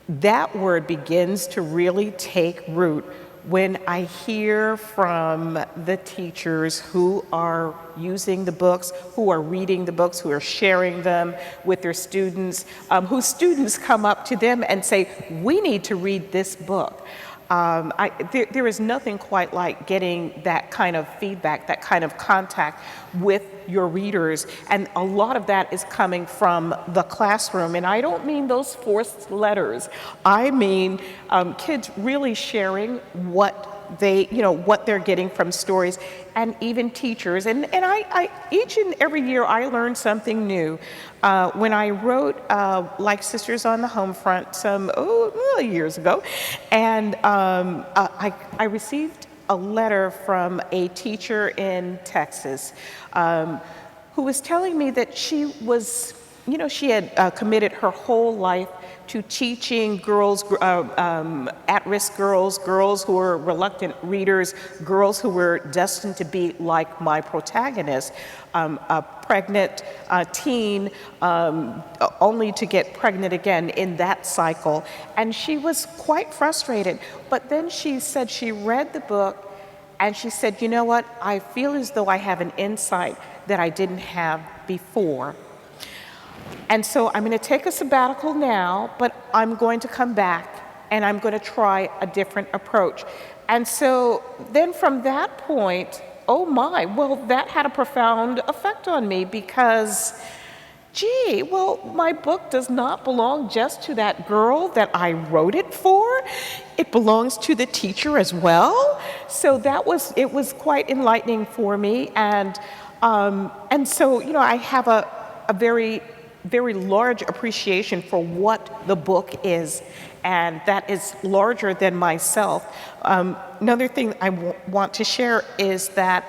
That word begins to really take root when I hear from the teachers who are using the books, who are reading the books, who are sharing them with their students, whose students come up to them and say, we need to read this book. There is nothing quite like getting that kind of feedback, that kind of contact with your readers, and a lot of that is coming from the classroom. And I don't mean those forced letters. I mean kids really sharing what they're getting from stories, and even teachers. And I each and every year I learn something new. When I wrote Like Sisters on the Home Front some years ago, and I received a letter from a teacher in Texas who was telling me that she was, she had committed her whole life to teaching girls, at-risk girls who were reluctant readers, girls who were destined to be like my protagonist, a pregnant teen, only to get pregnant again in that cycle. And she was quite frustrated. But then she said she read the book, and she said, you know what, I feel as though I have an insight that I didn't have before. And so I'm going to take a sabbatical now, but I'm going to come back and I'm going to try a different approach. And so then from that point, that had a profound effect on me, because, my book does not belong just to that girl that I wrote it for. It belongs to the teacher as well. So it was quite enlightening for me. And so, I have a very large appreciation for what the book is, and that is larger than myself. Another thing I want to share is that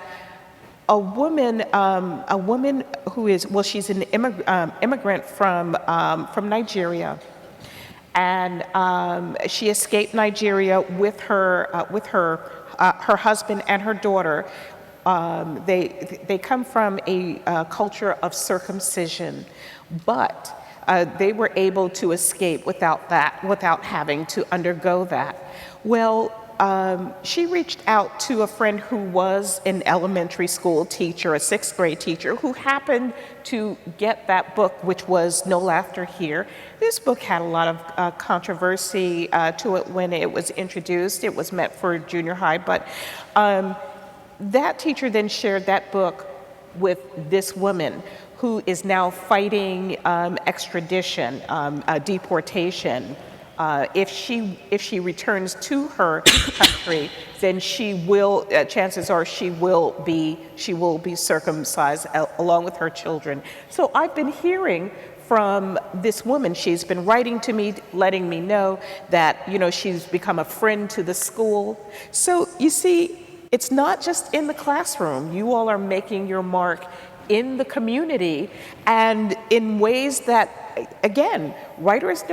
a woman who is, well, she's an immigrant from Nigeria, and she escaped Nigeria with her husband and her daughter. They come from a culture of circumcision, but they were able to escape without having to undergo that. Well, she reached out to a friend who was an elementary school teacher, a 6th grade teacher, who happened to get that book, which was No Laughter Here. This book had a lot of controversy to it when it was introduced. It was meant for junior high, but that teacher then shared that book with this woman who is now fighting extradition, deportation. If she returns to her country, then she will. Chances are she will be circumcised along with her children. So I've been hearing from this woman. She's been writing to me, letting me know that she's become a friend to the school. So you see, it's not just in the classroom. You all are making your mark in the community and in ways that, again, writers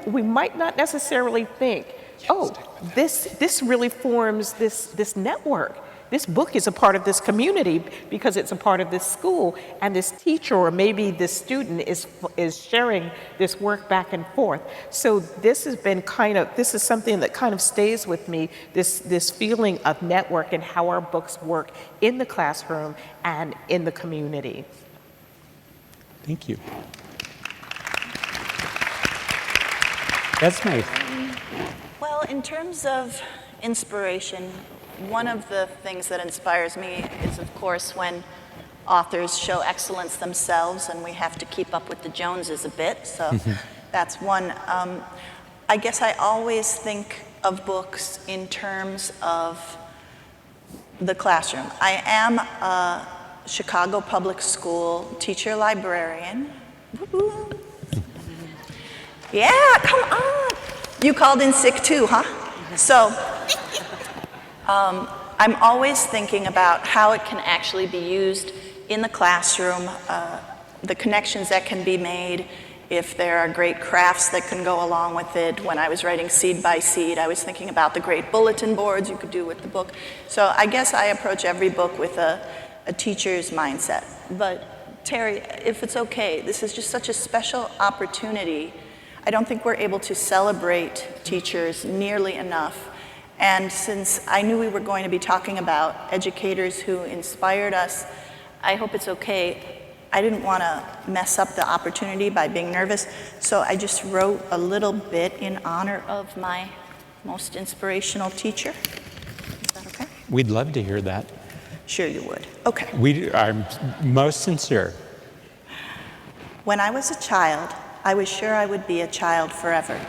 we might not necessarily think, oh, this really forms this network. This book is a part of this community because it's a part of this school, and this teacher or maybe this student is sharing this work back and forth. So this has been this is something that kind of stays with me, this feeling of network and how our books work in the classroom and in the community. Thank you. Esme. Well, in terms of inspiration, one of the things that inspires me is, of course, when authors show excellence themselves, and we have to keep up with the Joneses a bit, so that's one. I guess I always think of books in terms of the classroom. I am a Chicago public school teacher librarian. Woo-hoo. Yeah, come on. You called in sick too, huh? So I'm always thinking about how it can actually be used in the classroom, the connections that can be made, if there are great crafts that can go along with it. When I was writing Seed by Seed, I was thinking about the great bulletin boards you could do with the book. So I guess I approach every book with a teacher's mindset. But Terry, if it's okay, this is just such a special opportunity. I don't think we're able to celebrate teachers nearly enough. And since I knew we were going to be talking about educators who inspired us, I hope it's okay. I didn't want to mess up the opportunity by being nervous, so I just wrote a little bit in honor of my most inspirational teacher. Is that okay? We'd love to hear that. Sure you would. Okay. We are most sincere. When I was a child, I was sure I would be a child forever.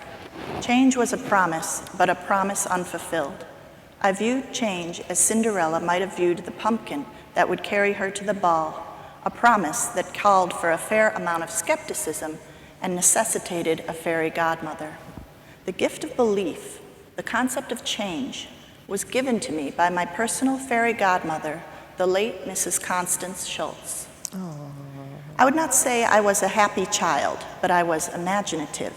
Change was a promise, but a promise unfulfilled. I viewed change as Cinderella might have viewed the pumpkin that would carry her to the ball, a promise that called for a fair amount of skepticism and necessitated a fairy godmother. The gift of belief, the concept of change, was given to me by my personal fairy godmother, the late Mrs. Constance Schultz. I would not say I was a happy child, but I was imaginative.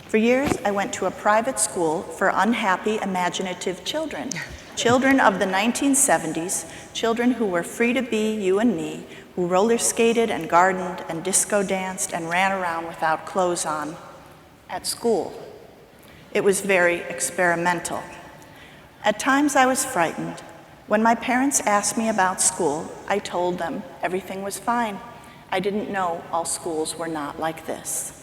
For years, I went to a private school for unhappy, imaginative children. Children of the 1970s, children who were free to be you and me, who roller skated and gardened and disco danced and ran around without clothes on at school. It was very experimental. At times I was frightened. When my parents asked me about school, I told them everything was fine. I didn't know all schools were not like this.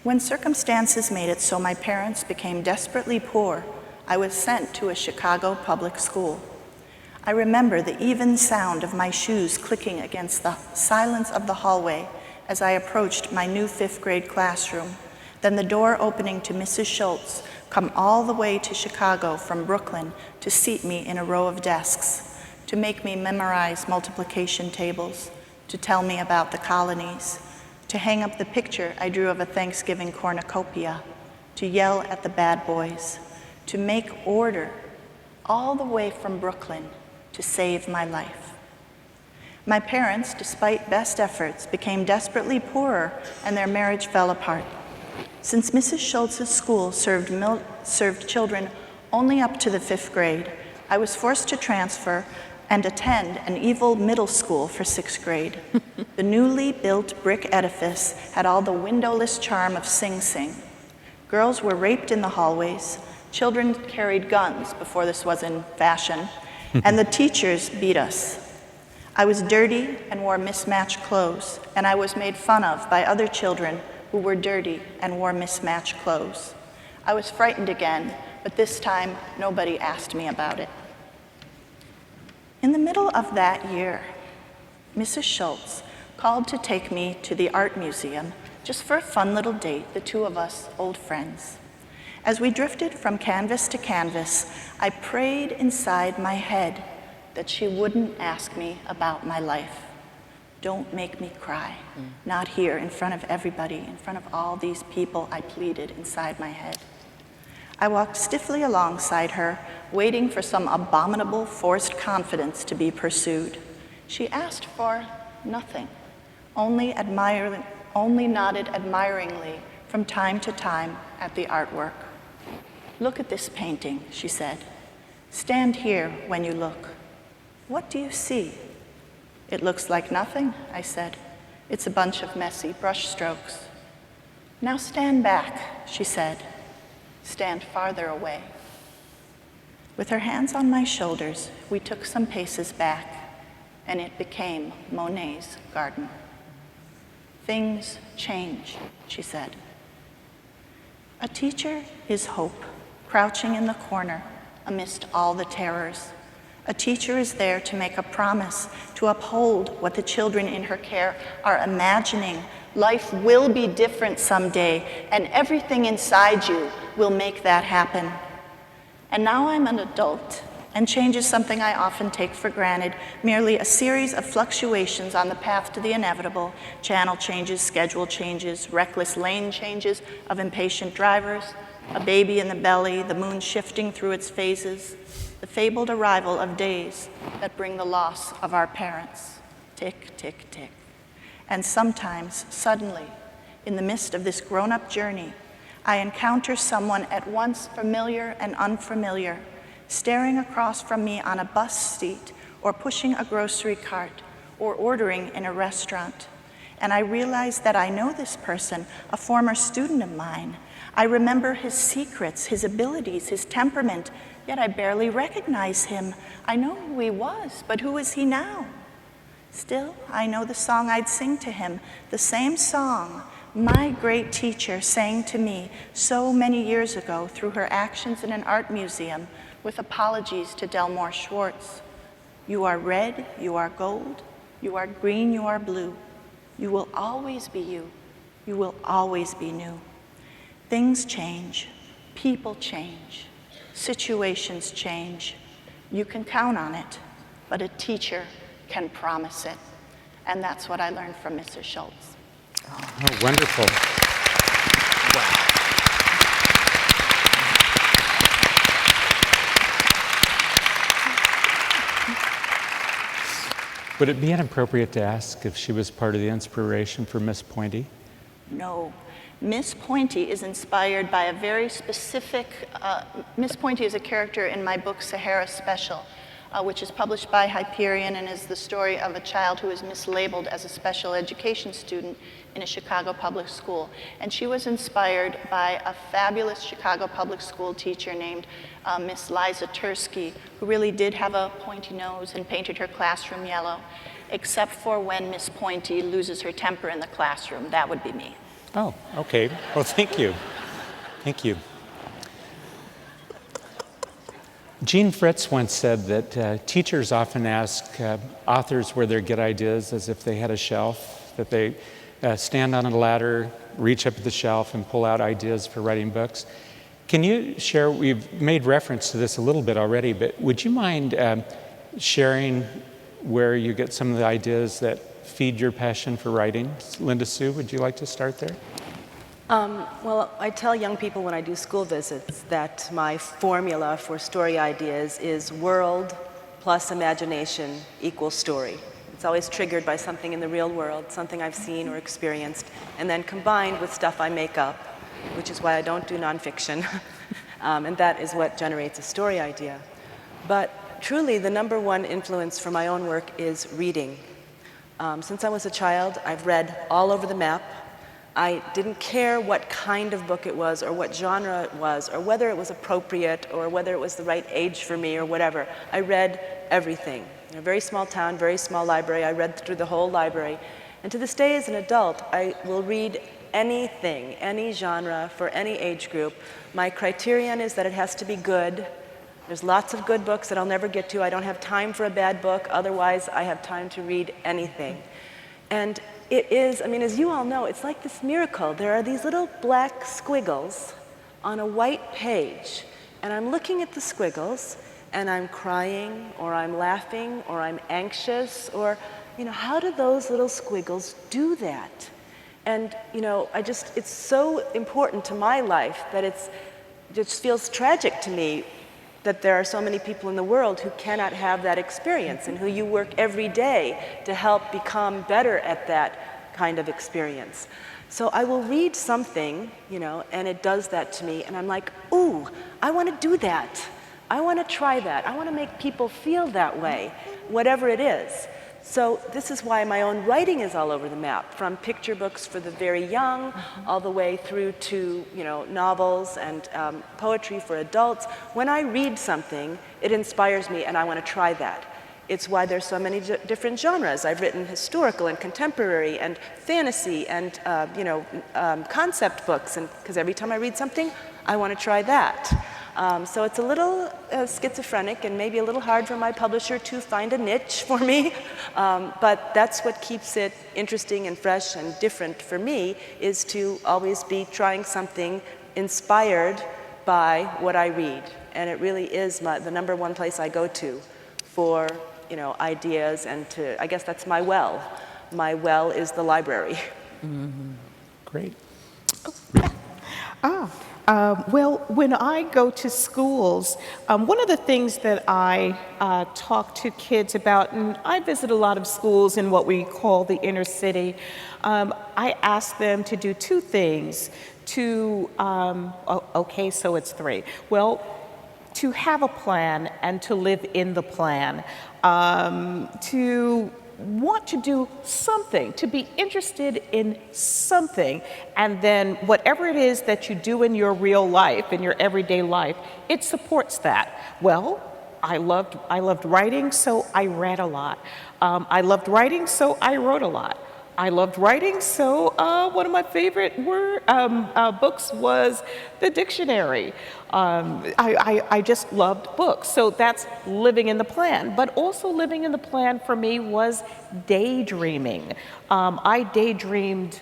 When circumstances made it so my parents became desperately poor, I was sent to a Chicago public school. I remember the even sound of my shoes clicking against the silence of the hallway as I approached my new 5th grade classroom, then the door opening to Mrs. Schultz come all the way to Chicago from Brooklyn to seat me in a row of desks, to make me memorize multiplication tables, to tell me about the colonies, to hang up the picture I drew of a Thanksgiving cornucopia, to yell at the bad boys, to make order all the way from Brooklyn to save my life. My parents, despite best efforts, became desperately poorer and their marriage fell apart. Since Mrs. Schultz's school served children only up to the 5th grade, I was forced to transfer and attend an evil middle school for 6th grade. The newly built brick edifice had all the windowless charm of Sing Sing. Girls were raped in the hallways, children carried guns before this was in fashion, and the teachers beat us. I was dirty and wore mismatched clothes, and I was made fun of by other children who were dirty and wore mismatched clothes. I was frightened again, but this time nobody asked me about it. In the middle of that year, Mrs. Schultz called to take me to the art museum just for a fun little date, the two of us, old friends. As we drifted from canvas to canvas, I prayed inside my head that she wouldn't ask me about my life. Don't make me cry. Not here, in front of everybody, in front of all these people, I pleaded inside my head. I walked stiffly alongside her, waiting for some abominable forced confidence to be pursued. She asked for nothing, only nodded admiringly from time to time at the artwork. Look at this painting, she said. Stand here when you look. What do you see? It looks like nothing, I said. It's a bunch of messy brush strokes. Now stand back, she said. Stand farther away. With her hands on my shoulders, we took some paces back, and it became Monet's garden. Things change, she said. A teacher is hope, crouching in the corner amidst all the terrors. A teacher is there to make a promise, to uphold what the children in her care are imagining. Life will be different someday, and everything inside you will make that happen. And now I'm an adult, and change is something I often take for granted, merely a series of fluctuations on the path to the inevitable, channel changes, schedule changes, reckless lane changes of impatient drivers, a baby in the belly, the moon shifting through its phases, the fabled arrival of days that bring the loss of our parents. Tick, tick, tick. And sometimes, suddenly, in the midst of this grown-up journey, I encounter someone at once familiar and unfamiliar, staring across from me on a bus seat, or pushing a grocery cart, or ordering in a restaurant. And I realize that I know this person, a former student of mine. I remember his secrets, his abilities, his temperament, yet I barely recognize him. I know who he was, but who is he now? Still, I know the song I'd sing to him, the same song my great teacher sang to me so many years ago through her actions in an art museum, with apologies to Delmore Schwartz. You are red, you are gold, you are green, you are blue. You will always be you. You will always be new. Things change, people change, situations change. You can count on it, but a teacher can promise it. And that's what I learned from Mrs. Schultz. Oh, wonderful. Would it be inappropriate to ask if she was part of the inspiration for Miss Pointy? No. Miss Pointy is inspired by a very specific, Miss Pointy is a character in my book, Sahara Special, which is published by Hyperion and is the story of a child who is mislabeled as a special education student in a Chicago public school. And she was inspired by a fabulous Chicago public school teacher named Miss Liza Tursky, who really did have a pointy nose and painted her classroom yellow, except for when Miss Pointy loses her temper in the classroom. That would be me. Oh, okay. Well, thank you. Thank you. Jean Fritz once said that teachers often ask authors where they get ideas as if they had a shelf, that they stand on a ladder, reach up at the shelf, and pull out ideas for writing books. Can you share, we've made reference to this a little bit already, but would you mind sharing where you get some of the ideas that feed your passion for writing? Linda Sue, would you like to start there? Well, I tell young people when I do school visits that my formula for story ideas is world plus imagination equals story. It's always triggered by something in the real world, something I've seen or experienced, and then combined with stuff I make up, which is why I don't do nonfiction. And that is what generates a story idea. But truly, the number one influence for my own work is reading. Since I was a child, I've read all over the map. I didn't care what kind of book it was or what genre it was or whether it was appropriate or whether it was the right age for me or whatever. I read everything. In a very small town, very small library, I read through the whole library. And to this day as an adult, I will read anything, any genre for any age group. My criterion is that it has to be good. There's lots of good books that I'll never get to. I don't have time for a bad book. Otherwise, I have time to read anything. And it is, I mean, as you all know, it's like this miracle. There are these little black squiggles on a white page. And I'm looking at the squiggles, and I'm crying, or I'm laughing, or I'm anxious, or, you know, how do those little squiggles do that? And, you know, it's so important to my life that it just feels tragic to me that there are so many people in the world who cannot have that experience and who you work every day to help become better at that kind of experience. So I will read something, you know, and it does that to me, and I'm like, ooh, I want to do that. I want to try that. I want to make people feel that way, whatever it is. So this is why my own writing is all over the map, from picture books for the very young, all the way through to, you know, novels and poetry for adults. When I read something, it inspires me, and I want to try that. It's why there's so many different genres. I've written historical and contemporary and fantasy and concept books, and because every time I read something, I want to try that. So it's a little schizophrenic and maybe a little hard for my publisher to find a niche for me, but that's what keeps it interesting and fresh and different for me, is to always be trying something inspired by what I read. And it really is the number one place I go to for, you know, ideas, and I guess that's my well. My well is the library. Mm-hmm. Great. Well, when I go to schools, one of the things that I talk to kids about, and I visit a lot of schools in what we call the inner city, I ask them to do two things. Okay, so it's three. Well, to have a plan and to live in the plan, to want to do something, to be interested in something, and then whatever it is that you do in your real life, in your everyday life, it supports that. Well, I loved writing, so I read a lot. I loved writing, so I wrote a lot. I loved writing, so one of my favorite books was the dictionary. I just loved books, so that's living in the plan. But also living in the plan for me was daydreaming. I daydreamed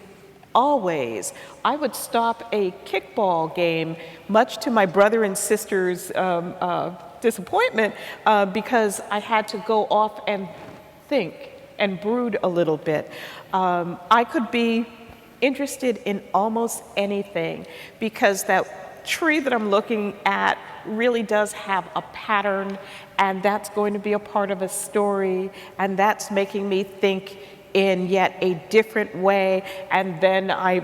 always. I would stop a kickball game, much to my brother and sister's disappointment, because I had to go off and think and brood a little bit. I could be interested in almost anything, because that tree that I'm looking at really does have a pattern, and that's going to be a part of a story, and that's making me think in yet a different way, and then I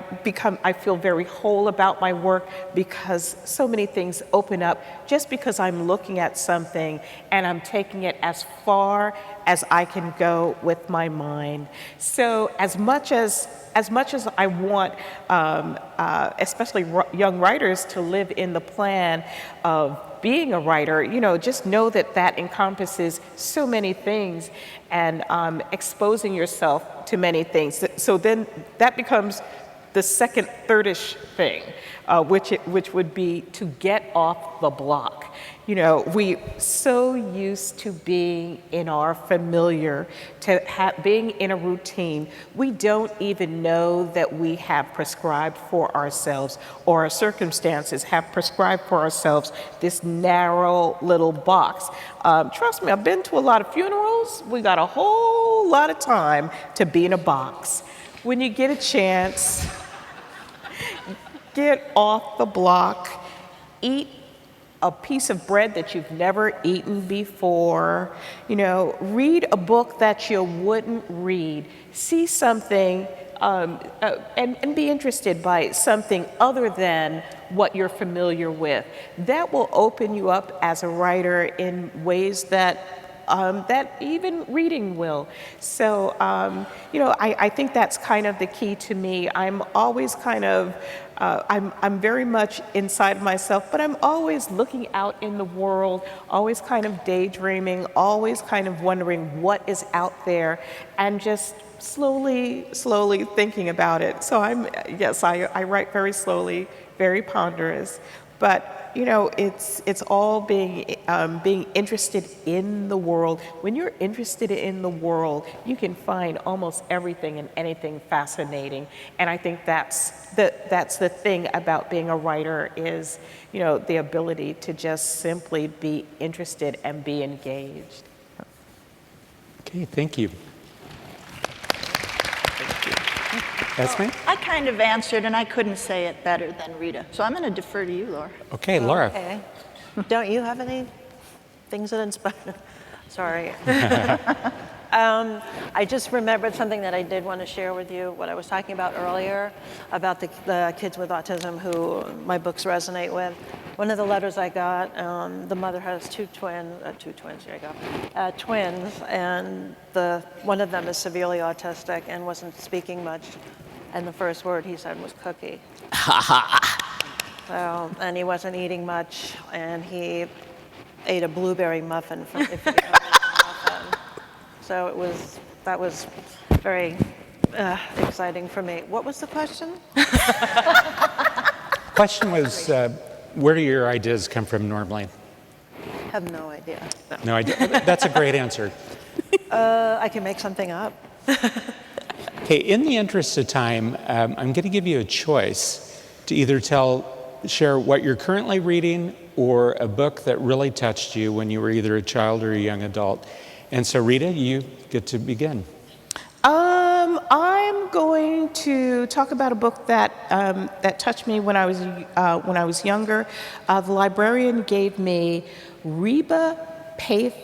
feel very whole about my work, because so many things open up just because I'm looking at something and I'm taking it as far as I can go with my mind. So as much as I want, especially young writers, to live in the plan of being a writer, you know, just know that that encompasses so many things, and exposing yourself to many things. So then that becomes the second, thirdish thing, which would be to get off the block. You know, we so used to being in our familiar, being in a routine, we don't even know that we have prescribed for ourselves, or our circumstances have prescribed for ourselves, this narrow little box. Trust me, I've been to a lot of funerals. We got a whole lot of time to be in a box. When you get a chance, get off the block, eat a piece of bread that you've never eaten before. You know, read a book that you wouldn't read. See something and be interested by something other than what you're familiar with. That will open you up as a writer in ways that that even reading will. So, you know, I think that's kind of the key to me. I'm always kind of, I'm very much inside myself, but I'm always looking out in the world, always kind of daydreaming, always kind of wondering what is out there, and just slowly thinking about it. So I write very slowly, very ponderous, but you know, it's all being interested in the world. When you're interested in the world, you can find almost everything and anything fascinating. And I think that's the thing about being a writer is, you know, the ability to just simply be interested and be engaged. Okay, thank you. Esme? I kind of answered, and I couldn't say it better than Rita. So I'm going to defer to you, Laura. Okay, Laura. Okay. Don't you have any things that inspire? Sorry. I just remembered something that I did want to share with you, what I was talking about earlier, about the kids with autism who my books resonate with. One of the letters I got, the mother has two twins, here you go, twins, and one of them is severely autistic and wasn't speaking much, and the first word he said was cookie. So, and he wasn't eating much, and he ate a blueberry muffin from if you have a muffin. So that was very exciting for me. What was the question? Question was, where do your ideas come from normally? Have no idea. No idea. That's a great answer. I can make something up. Okay, in the interest of time, I'm going to give you a choice to either share what you're currently reading or a book that really touched you when you were either a child or a young adult. And so, Rita, you get to begin. I'm going to talk about a book that touched me when I was younger. The librarian gave me Reba Paith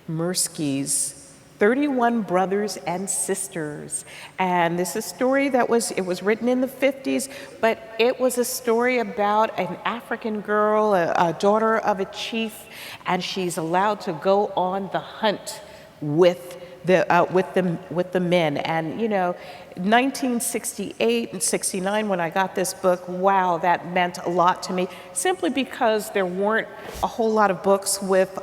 Mirsky's 31 Brothers and Sisters. And this is a story it was written in the 50s, but it was a story about an African girl, a daughter of a chief, and she's allowed to go on the hunt with the men. And you know, 1968 and 69 when I got this book, wow, that meant a lot to me, simply because there weren't a whole lot of books with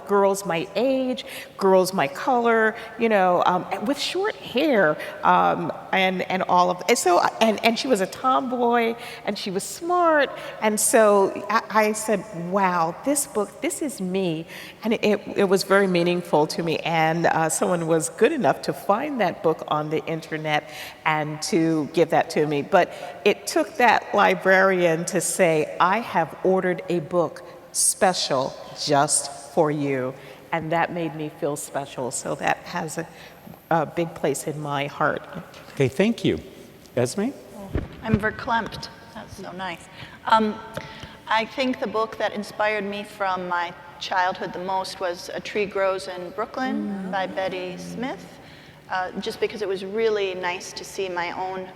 girls my age, girls my color, you know, with short hair, and all of it. So and she was a tomboy and she was smart, and so I said, wow, this book, this is me. And it was very meaningful to me, and someone was good enough to find that book on the internet and to give that to me. But it took that librarian to say, I have ordered a book special just for you. And that made me feel special. So that has a big place in my heart. Okay, thank you. Esme? I'm verklempt. That's so nice. I think the book that inspired me from my childhood the most was A Tree Grows in Brooklyn by Betty Smith. Just because it was really nice to see my own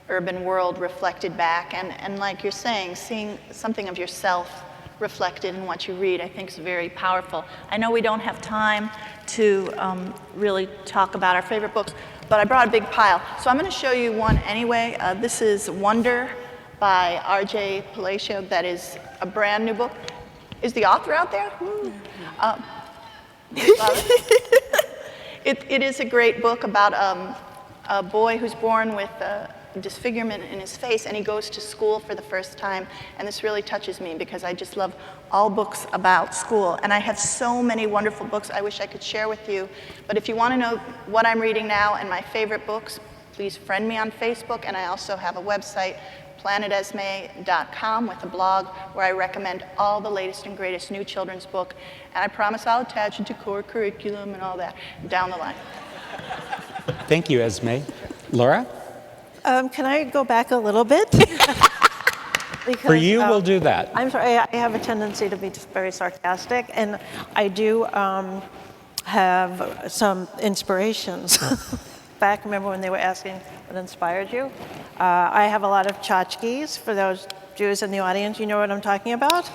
urban world reflected back. And like you're saying, seeing something of yourself reflected in what you read, I think is very powerful. I know we don't have time to really talk about our favorite books, but I brought a big pile. So I'm going to show you one anyway. This is Wonder by R.J. Palacio. That is a brand new book. Is the author out there? It is a great book about a boy who's born with disfigurement in his face, and he goes to school for the first time. And this really touches me because I just love all books about school. And I have so many wonderful books I wish I could share with you. But if you want to know what I'm reading now and my favorite books, please friend me on Facebook. And I also have a website, planetesme.com, with a blog where I recommend all the latest and greatest new children's book. And I promise I'll attach it to core curriculum and all that down the line. Thank you, Esme. Laura? Can I go back a little bit? Because, you, we'll do that. I'm sorry, I have a tendency to be just very sarcastic, and I do have some inspirations. Back, remember when they were asking what inspired you? I have a lot of tchotchkes. For those Jews in the audience, you know what I'm talking about?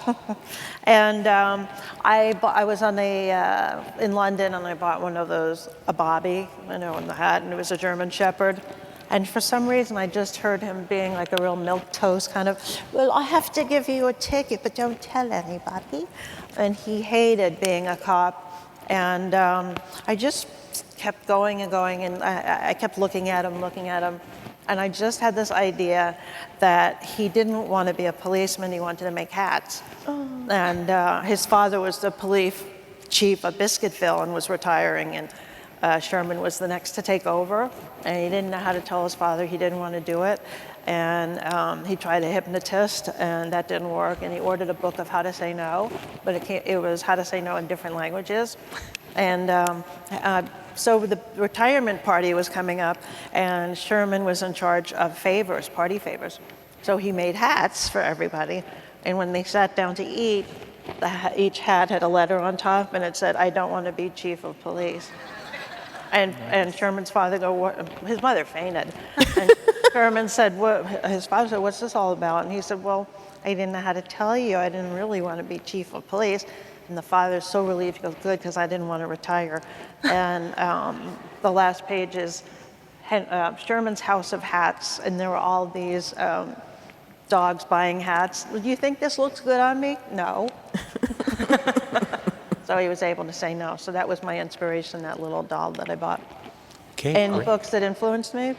And I was on in London, and I bought one of those, a bobby, in the hat, and it was a German Shepherd. And for some reason, I just heard him being like a real milquetoast kind of, well, I have to give you a ticket, but don't tell anybody. And he hated being a cop. And I just kept going and going, and I kept looking at him, and I just had this idea that he didn't want to be a policeman, he wanted to make hats. Oh. And his father was the police chief of Biscuitville and was retiring, and Sherman was the next to take over, and he didn't know how to tell his father he didn't want to do it. And he tried a hypnotist, and that didn't work, and he ordered a book of how to say no, but it was how to say no in different languages. And so the retirement party was coming up, and Sherman was in charge of favors, party favors. So he made hats for everybody, and when they sat down to eat, each hat had a letter on top, and it said, "I don't want to be chief of police." And Sherman's father his mother fainted. And Sherman said, his father said, "What's this all about?" And he said, "Well, I didn't know how to tell you. I didn't really want to be chief of police." And the father's so relieved. He goes, "Good, because I didn't want to retire." And the last page is Sherman's House of Hats, and there were all these dogs buying hats. "Do you think this looks good on me?" "No." So he was able to say no. So that was my inspiration, that little doll that I bought. Okay, And great. books that influenced me,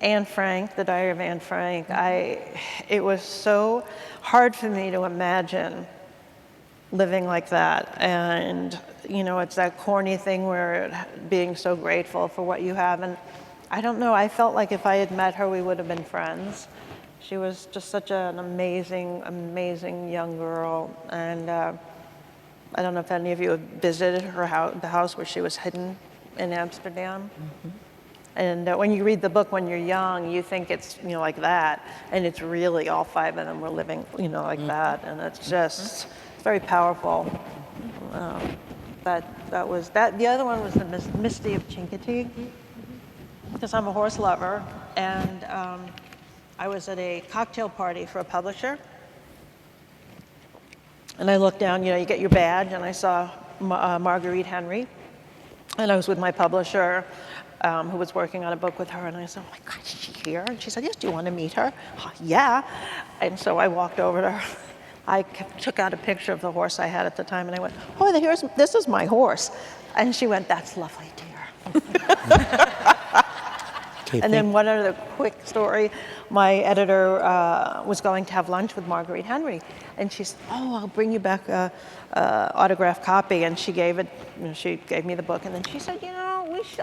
Anne Frank, The Diary of Anne Frank. It was so hard for me to imagine living like that. And, it's that corny thing where being so grateful for what you have. And I don't know, I felt like if I had met her, we would have been friends. She was just such an amazing, amazing young girl. And I don't know if any of you have visited her the house where she was hidden in Amsterdam. Mm-hmm. And when you read the book when you're young, you think it's like that, and it's really all five of them were living like that, and it's just very powerful. That was that. The other one was the Misty of Chincoteague, because I'm a horse lover, and I was at a cocktail party for a publisher. And I looked down, you get your badge, and I saw Marguerite Henry. And I was with my publisher, who was working on a book with her, and I said, "Oh my God, is she here?" And she said, "Yes, do you want to meet her?" "Yeah." And so I walked over to her. I took out a picture of the horse I had at the time, and I went, "Oh, this is my horse." And she went, "That's lovely, dear." And then one other quick story, my editor was going to have lunch with Marguerite Henry, and she said, "Oh, I'll bring you back a autographed copy." And she gave me the book, and then she said,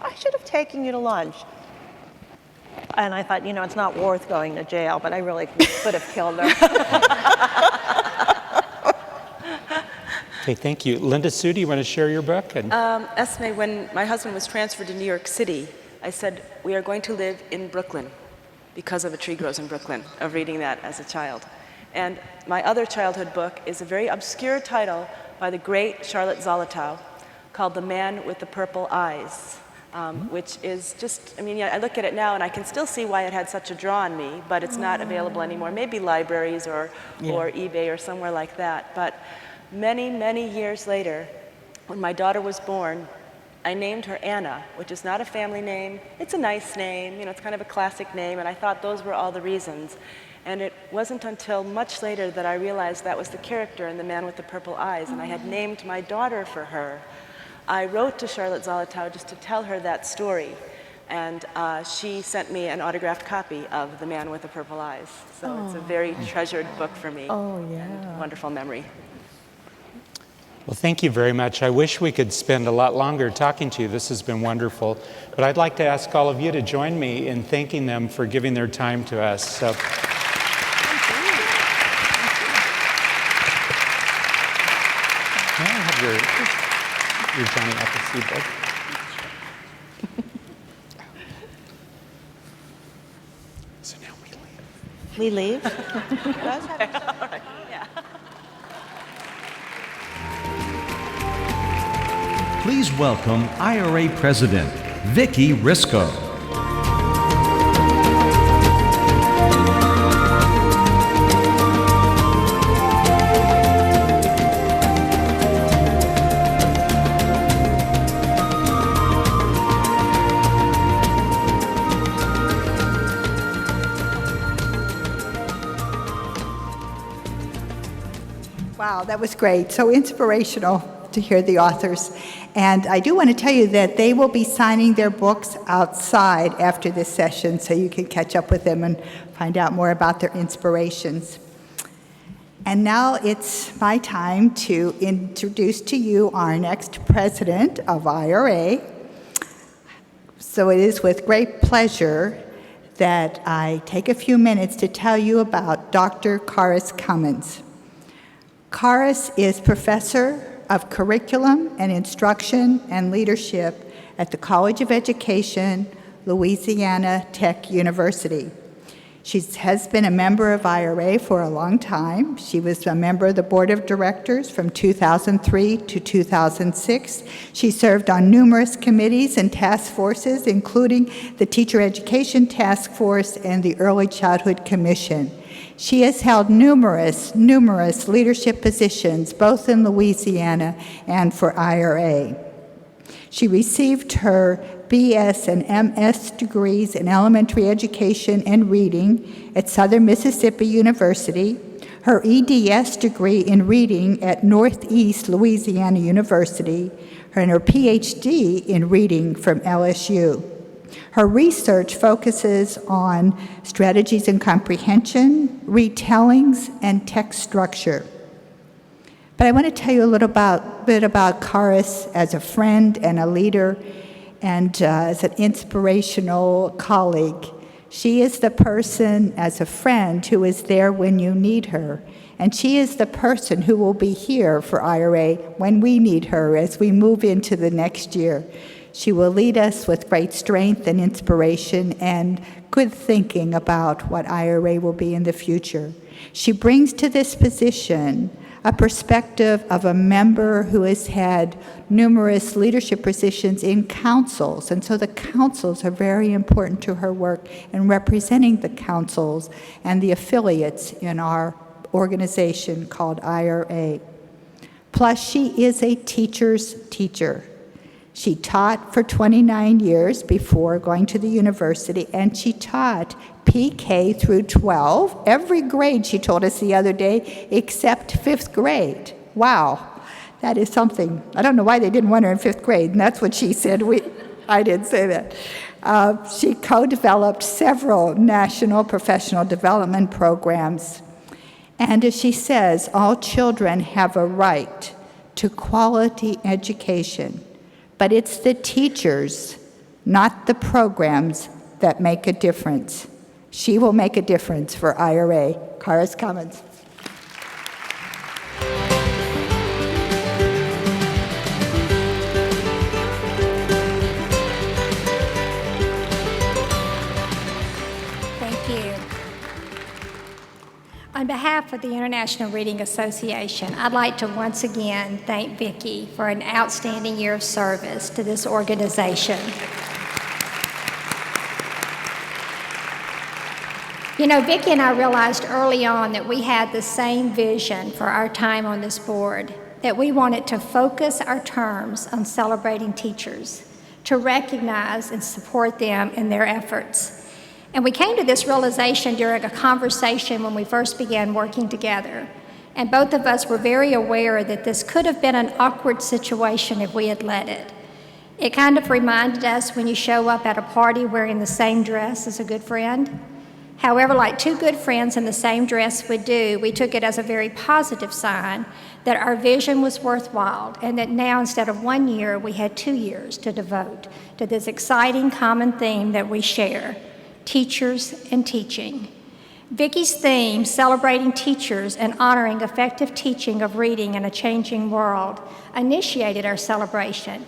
I should have taken you to lunch. And I thought, it's not worth going to jail, but I really could have killed her. Okay, thank you. Linda Sue, do you want to share your book? Esme, when my husband was transferred to New York City, I said, "We are going to live in Brooklyn because of A Tree Grows in Brooklyn," of reading that as a child. And my other childhood book is a very obscure title by the great Charlotte Zolotow called The Man with the Purple Eyes, which is just, I look at it now and I can still see why it had such a draw on me, but it's not available anymore. Maybe libraries or eBay or somewhere like that. But many, many years later, when my daughter was born, I named her Anna, which is not a family name. It's a nice name, it's kind of a classic name, and I thought those were all the reasons. And it wasn't until much later that I realized that was the character in The Man with the Purple Eyes, and I had named my daughter for her. I wrote to Charlotte Zolotow just to tell her that story, and she sent me an autographed copy of The Man with the Purple Eyes. So it's a very treasured book for me. Oh, yeah. And wonderful memory. Well, thank you very much. I wish we could spend a lot longer talking to you. This has been wonderful. But I'd like to ask all of you to join me in thanking them for giving their time to us. So. May I have your Johnny Appleseed book? So now we leave. We leave? Please welcome IRA President Vicki Risco. Wow, that was great. So inspirational to hear the authors. And I do want to tell you that they will be signing their books outside after this session, so you can catch up with them and find out more about their inspirations. And now it's my time to introduce to you our next president of IRA. So it is with great pleasure that I take a few minutes to tell you about Dr. Karis Cummins. Karis is professor of Curriculum and Instruction and Leadership at the College of Education, Louisiana Tech University. She has been a member of IRA for a long time. She was a member of the Board of Directors from 2003 to 2006. She served on numerous committees and task forces, including the Teacher Education Task Force and the Early Childhood Commission. She has held numerous leadership positions, both in Louisiana and for IRA. She received her BS and MS degrees in elementary education and reading at Southern Mississippi University, her EDS degree in reading at Northeast Louisiana University, and her PhD in reading from LSU. Her research focuses on strategies in comprehension, retellings, and text structure. But I want to tell you a little bit about Karis as a friend and a leader and as an inspirational colleague. She is the person as a friend who is there when you need her, and she is the person who will be here for IRA when we need her as we move into the next year. She will lead us with great strength and inspiration and good thinking about what IRA will be in the future. She brings to this position a perspective of a member who has had numerous leadership positions in councils, and so the councils are very important to her work in representing the councils and the affiliates in our organization called IRA. Plus, she is a teacher's teacher. She taught for 29 years before going to the university, and she taught PK through 12, every grade, she told us the other day, except 5th grade. Wow, that is something. I don't know why they didn't want her in 5th grade, and that's what she said. I didn't say that. She co-developed several national professional development programs. And as she says, all children have a right to quality education. But it's the teachers, not the programs, that make a difference. She will make a difference for IRA. Karis Cummins. Thank you. On behalf of the International Reading Association, I'd like to once again thank Vicki for an outstanding year of service to this organization. You know, Vicki and I realized early on that we had the same vision for our time on this board, that we wanted to focus our terms on celebrating teachers, to recognize and support them in their efforts. And we came to this realization during a conversation when we first began working together. And both of us were very aware that this could have been an awkward situation if we had let it. It kind of reminded us when you show up at a party wearing the same dress as a good friend. However, like two good friends in the same dress would do, we took it as a very positive sign that our vision was worthwhile and that now, instead of 1 year, we had 2 years to devote to this exciting common theme that we share, teachers and teaching. Vicki's theme, celebrating teachers and honoring effective teaching of reading in a changing world, initiated our celebration.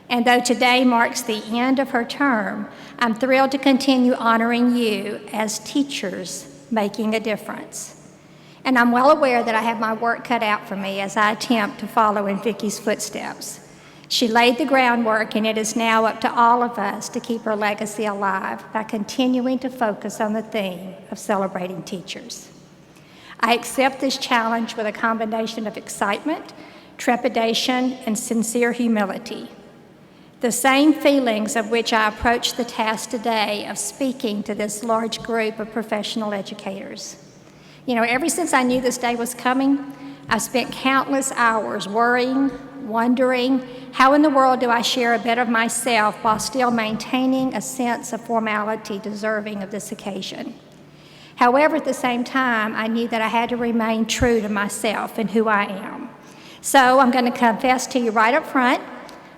And though today marks the end of her term, I'm thrilled to continue honoring you as teachers making a difference. And I'm well aware that I have my work cut out for me as I attempt to follow in Vicki's footsteps. She laid the groundwork, and it is now up to all of us to keep her legacy alive by continuing to focus on the theme of celebrating teachers. I accept this challenge with a combination of excitement, trepidation, and sincere humility. The same feelings of which I approach the task today of speaking to this large group of professional educators. You know, ever since I knew this day was coming, I've spent countless hours worrying, wondering, how in the world do I share a bit of myself while still maintaining a sense of formality deserving of this occasion? However, at the same time, I knew that I had to remain true to myself and who I am. So I'm going to confess to you right up front,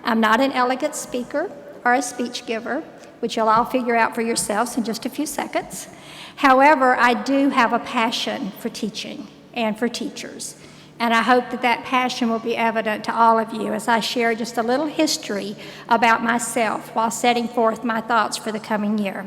I'm not an elegant speaker or a speech giver, which you'll all figure out for yourselves in just a few seconds. However, I do have a passion for teaching and for teachers. And I hope that that passion will be evident to all of you as I share just a little history about myself while setting forth my thoughts for the coming year.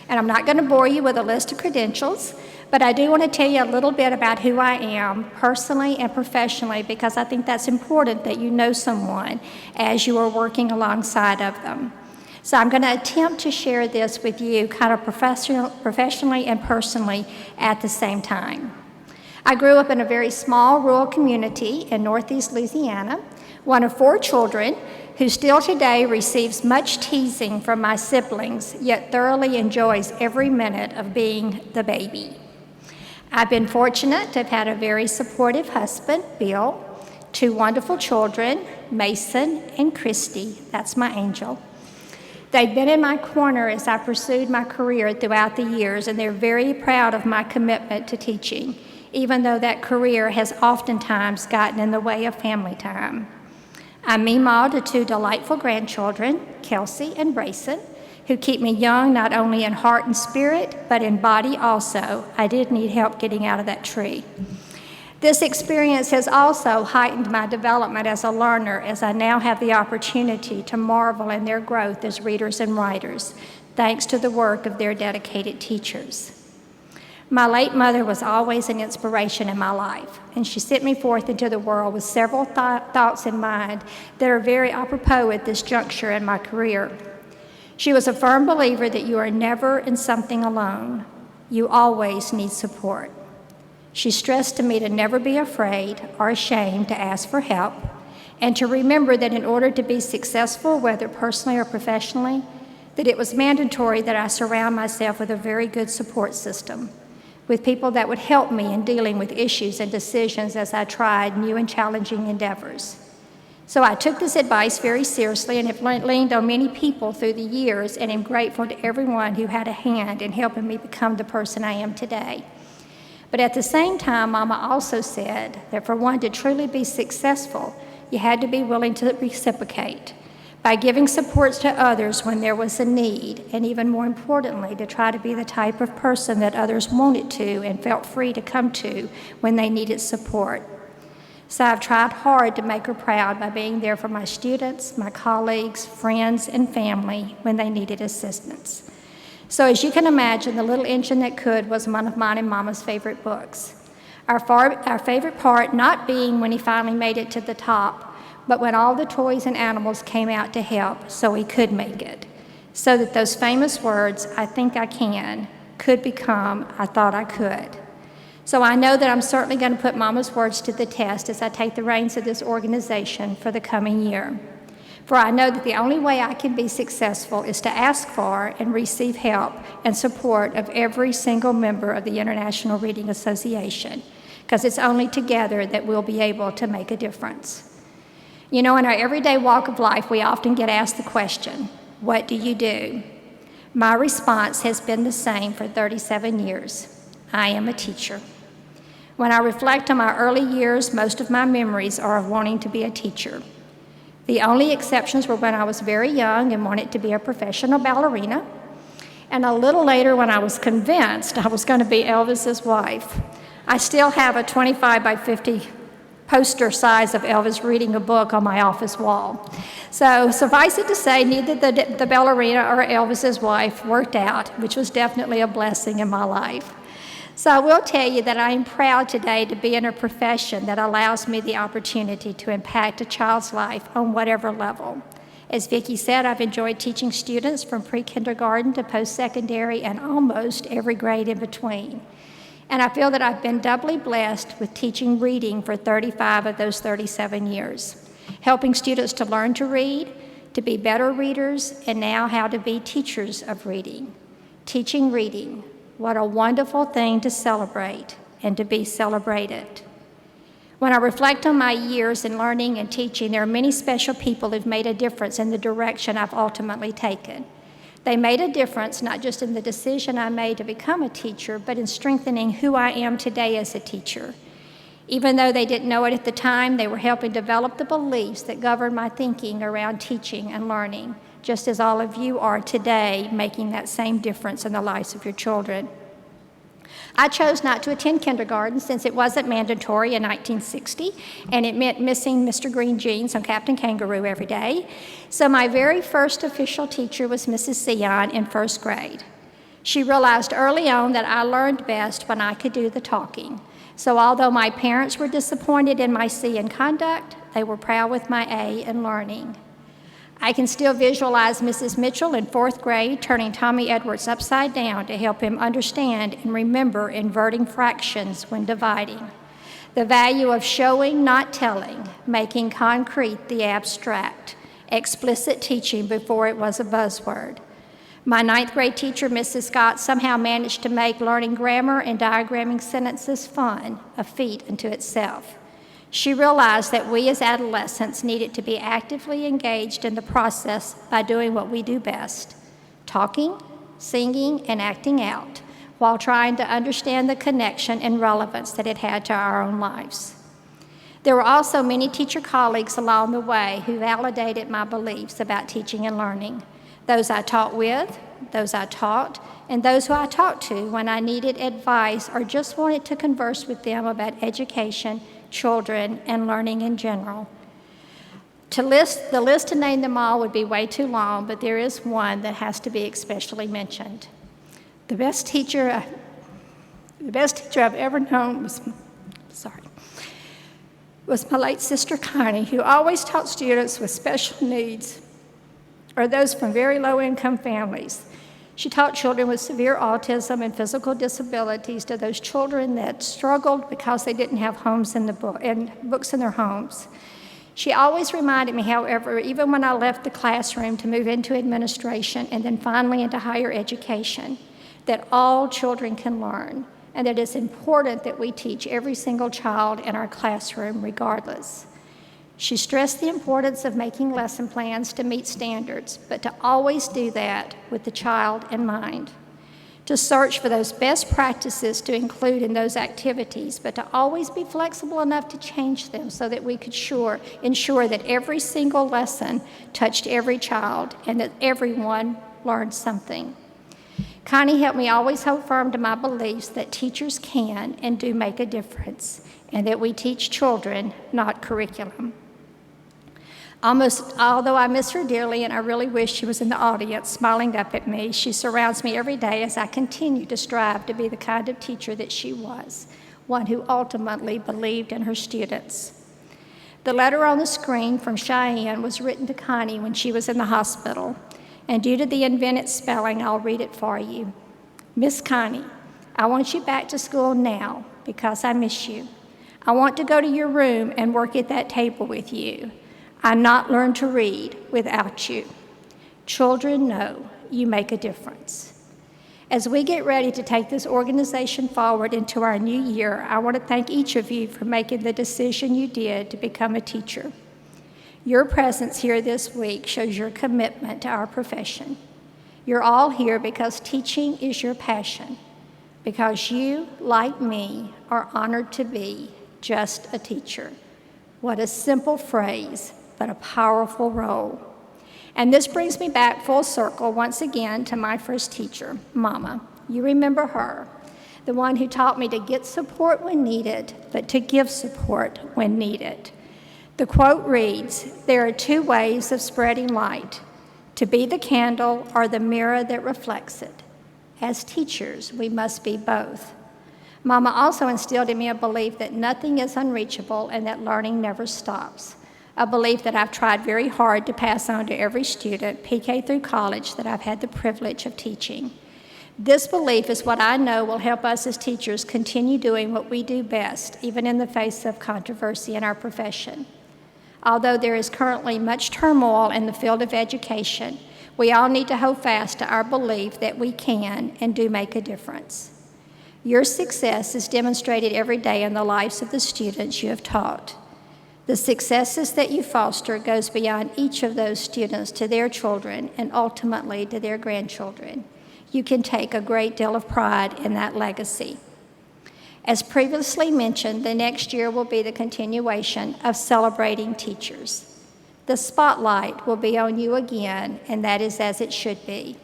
And I'm not going to bore you with a list of credentials, but I do want to tell you a little bit about who I am personally and professionally, because I think that's important that you know someone as you are working alongside of them. So I'm going to attempt to share this with you kind of professionally and personally at the same time. I grew up in a very small rural community in Northeast Louisiana, one of 4 children who still today receives much teasing from my siblings, yet thoroughly enjoys every minute of being the baby. I've been fortunate to have had a very supportive husband, Bill, 2 wonderful children, Mason and Christy, that's my angel. They've been in my corner as I pursued my career throughout the years, and they're very proud of my commitment to teaching, even though that career has oftentimes gotten in the way of family time. I'm Meemaw to 2 delightful grandchildren, Kelsey and Brayson, who keep me young not only in heart and spirit, but in body also. I did need help getting out of that tree. This experience has also heightened my development as a learner, as I now have the opportunity to marvel in their growth as readers and writers, thanks to the work of their dedicated teachers. My late mother was always an inspiration in my life, and she sent me forth into the world with several thoughts in mind that are very apropos at this juncture in my career. She was a firm believer that you are never in something alone. You always need support. She stressed to me to never be afraid or ashamed to ask for help, and to remember that in order to be successful, whether personally or professionally, that it was mandatory that I surround myself with a very good support system, with people that would help me in dealing with issues and decisions as I tried new and challenging endeavors. So I took this advice very seriously and have leaned on many people through the years, and am grateful to everyone who had a hand in helping me become the person I am today. But at the same time, Mama also said that for one to truly be successful, you had to be willing to reciprocate by giving supports to others when there was a need, and even more importantly, to try to be the type of person that others wanted to and felt free to come to when they needed support. So I've tried hard to make her proud by being there for my students, my colleagues, friends, and family when they needed assistance. So as you can imagine, The Little Engine That Could was one of mine and Mama's favorite books. Our favorite part not being when he finally made it to the top, but when all the toys and animals came out to help so he could make it. So that those famous words, "I think I can," could become, "I thought I could." So I know that I'm certainly going to put Mama's words to the test as I take the reins of this organization for the coming year. For I know that the only way I can be successful is to ask for and receive help and support of every single member of the International Reading Association, because it's only together that we'll be able to make a difference. You know, in our everyday walk of life, we often get asked the question, "What do you do?" My response has been the same for 37 years. I am a teacher. When I reflect on my early years, most of my memories are of wanting to be a teacher. The only exceptions were when I was very young and wanted to be a professional ballerina, and a little later when I was convinced I was going to be Elvis's wife. I still have a 25 by 50 poster size of Elvis reading a book on my office wall. So suffice it to say, neither the ballerina or Elvis's wife worked out, which was definitely a blessing in my life. So I will tell you that I am proud today to be in a profession that allows me the opportunity to impact a child's life on whatever level. As Vicki said, I've enjoyed teaching students from pre-kindergarten to post-secondary and almost every grade in between. And I feel that I've been doubly blessed with teaching reading for 35 of those 37 years, helping students to learn to read, to be better readers, and now how to be teachers of reading. Teaching reading, what a wonderful thing to celebrate and to be celebrated. When I reflect on my years in learning and teaching, there are many special people who've made a difference in the direction I've ultimately taken. They made a difference not just in the decision I made to become a teacher, but in strengthening who I am today as a teacher. Even though they didn't know it at the time, they were helping develop the beliefs that govern my thinking around teaching and learning, just as all of you are today, making that same difference in the lives of your children. I chose not to attend kindergarten since it wasn't mandatory in 1960, and it meant missing Mr. Green Jeans on Captain Kangaroo every day. So my very first official teacher was Mrs. Sion in first grade. She realized early on that I learned best when I could do the talking. So although my parents were disappointed in my C in conduct, they were proud with my A in learning. I can still visualize Mrs. Mitchell in fourth grade turning Tommy Edwards upside down to help him understand and remember inverting fractions when dividing. The value of showing, not telling, making concrete the abstract, explicit teaching before it was a buzzword. My ninth grade teacher, Mrs. Scott, somehow managed to make learning grammar and diagramming sentences fun, a feat unto itself. She realized that we as adolescents needed to be actively engaged in the process by doing what we do best, talking, singing, and acting out, while trying to understand the connection and relevance that it had to our own lives. There were also many teacher colleagues along the way who validated my beliefs about teaching and learning, those I taught with, those I taught, and those who I talked to when I needed advice or just wanted to converse with them about education, children, and learning in general. The list to name them all would be way too long, but there is one that has to be especially mentioned. The best teacher I've ever known was my late sister Connie, who always taught students with special needs or those from very low-income families. She taught children with severe autism and physical disabilities to those children that struggled because they didn't have homes and books in their homes. She always reminded me, however, even when I left the classroom to move into administration and then finally into higher education, that all children can learn and that it's important that we teach every single child in our classroom regardless. She stressed the importance of making lesson plans to meet standards, but to always do that with the child in mind. To search for those best practices to include in those activities, but to always be flexible enough to change them so that we could ensure that every single lesson touched every child and that everyone learned something. Connie helped me always hold firm to my beliefs that teachers can and do make a difference, and that we teach children, not curriculum. Although I miss her dearly and I really wish she was in the audience smiling up at me, she surrounds me every day as I continue to strive to be the kind of teacher that she was, one who ultimately believed in her students. The letter on the screen from Cheyenne was written to Connie when she was in the hospital, and due to the invented spelling, I'll read it for you. Miss Connie, I want you back to school now because I miss you. I want to go to your room and work at that table with you. I've not learned to read without you. Children know you make a difference. As we get ready to take this organization forward into our new year, I want to thank each of you for making the decision you did to become a teacher. Your presence here this week shows your commitment to our profession. You're all here because teaching is your passion, because you, like me, are honored to be just a teacher. What a simple phrase, but a powerful role. And this brings me back full circle once again to my first teacher, Mama. You remember her, the one who taught me to get support when needed, but to give support when needed. The quote reads, "There are two ways of spreading light, to be the candle or the mirror that reflects it. As teachers, we must be both. Mama also instilled in me a belief that nothing is unreachable and that learning never stops. A belief that I've tried very hard to pass on to every student, PK through college, that I've had the privilege of teaching. This belief is what I know will help us as teachers continue doing what we do best, even in the face of controversy in our profession. Although there is currently much turmoil in the field of education, we all need to hold fast to our belief that we can and do make a difference. Your success is demonstrated every day in the lives of the students you have taught. The successes that you foster goes beyond each of those students to their children and ultimately to their grandchildren. You can take a great deal of pride in that legacy. As previously mentioned, the next year will be the continuation of celebrating teachers. The spotlight will be on you again, and that is as it should be.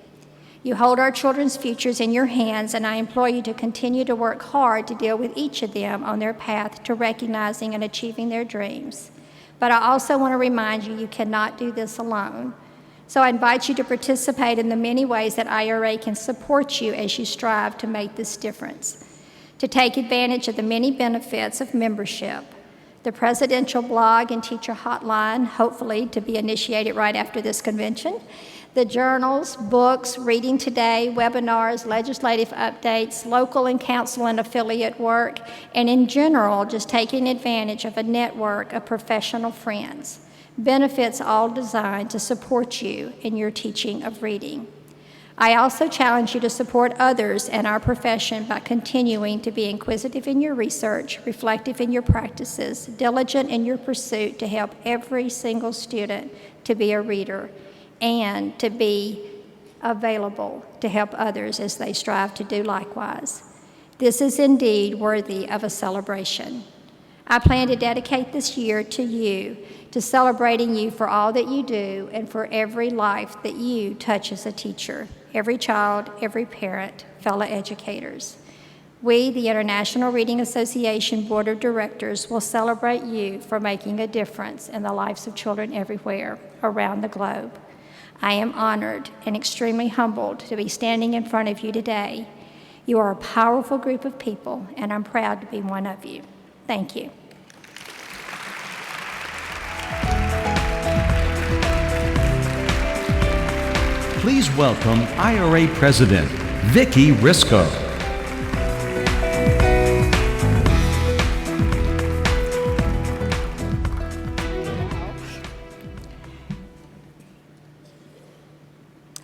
You hold our children's futures in your hands, and I implore you to continue to work hard to deal with each of them on their path to recognizing and achieving their dreams. But I also want to remind you, you cannot do this alone. So I invite you to participate in the many ways that IRA can support you as you strive to make this difference. To take advantage of the many benefits of membership, the presidential blog and teacher hotline, hopefully to be initiated right after this convention, the journals, books, Reading Today, webinars, legislative updates, local and council and affiliate work, and in general, just taking advantage of a network of professional friends. Benefits all designed to support you in your teaching of reading. I also challenge you to support others in our profession by continuing to be inquisitive in your research, reflective in your practices, diligent in your pursuit to help every single student to be a reader, and to be available to help others as they strive to do likewise. This is indeed worthy of a celebration. I plan to dedicate this year to you, to celebrating you for all that you do and for every life that you touch as a teacher, every child, every parent, fellow educators. We, the International Reading Association Board of Directors, will celebrate you for making a difference in the lives of children everywhere around the globe. I am honored and extremely humbled to be standing in front of you today. You are a powerful group of people, and I'm proud to be one of you. Thank you. Please welcome IRA President Vicki Risco.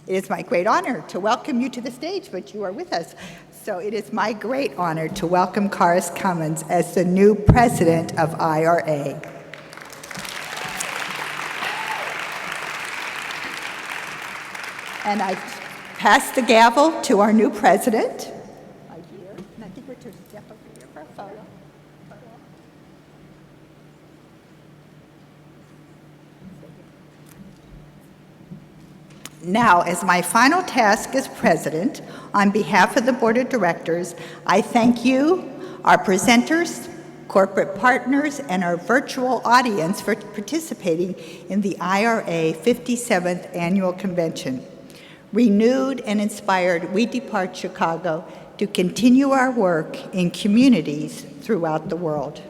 It is my great honor to welcome you to the stage, but you are with us. So it is my great honor to welcome Karis Cummins as the new president of IRA. And I pass the gavel to our new president. Right here. And I think we're to step over here for a photo. Now, as my final task as president, on behalf of the board of directors, I thank you, our presenters, corporate partners, and our virtual audience for participating in the IRA 57th Annual Convention. Renewed and inspired, we depart Chicago to continue our work in communities throughout the world.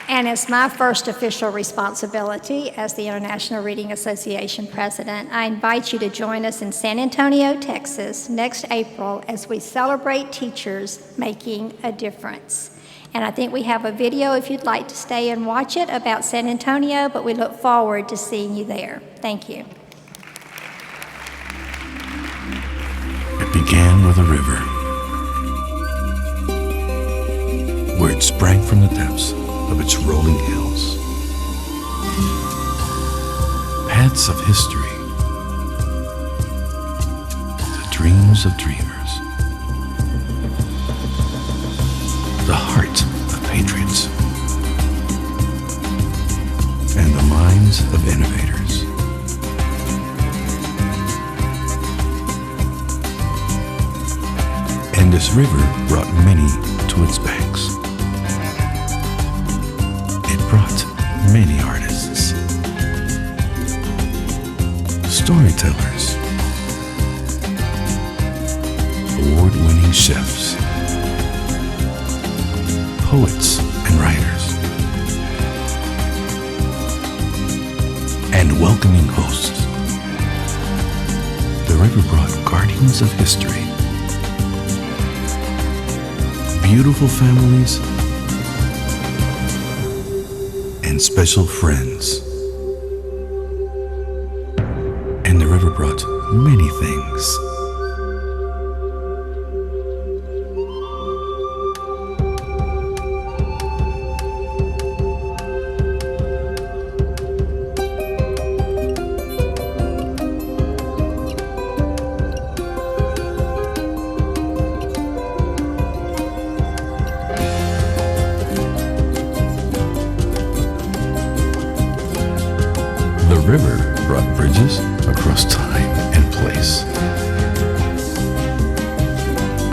And as my first official responsibility as the International Reading Association president, I invite you to join us in San Antonio, Texas, next April as we celebrate teachers making a difference. And I think we have a video, if you'd like to stay and watch it, about San Antonio, but we look forward to seeing you there. Thank you. It began with a river, where it sprang from the depths of its rolling hills. Paths of history, the dreams of dreamers, the hearts of patriots, and the minds of innovators. And this river brought many to its banks. It brought many artists, storytellers, award-winning chefs, poets and writers, and welcoming hosts. The river brought guardians of history, beautiful families, and special friends. And the river brought many things. The river brought bridges across time and place,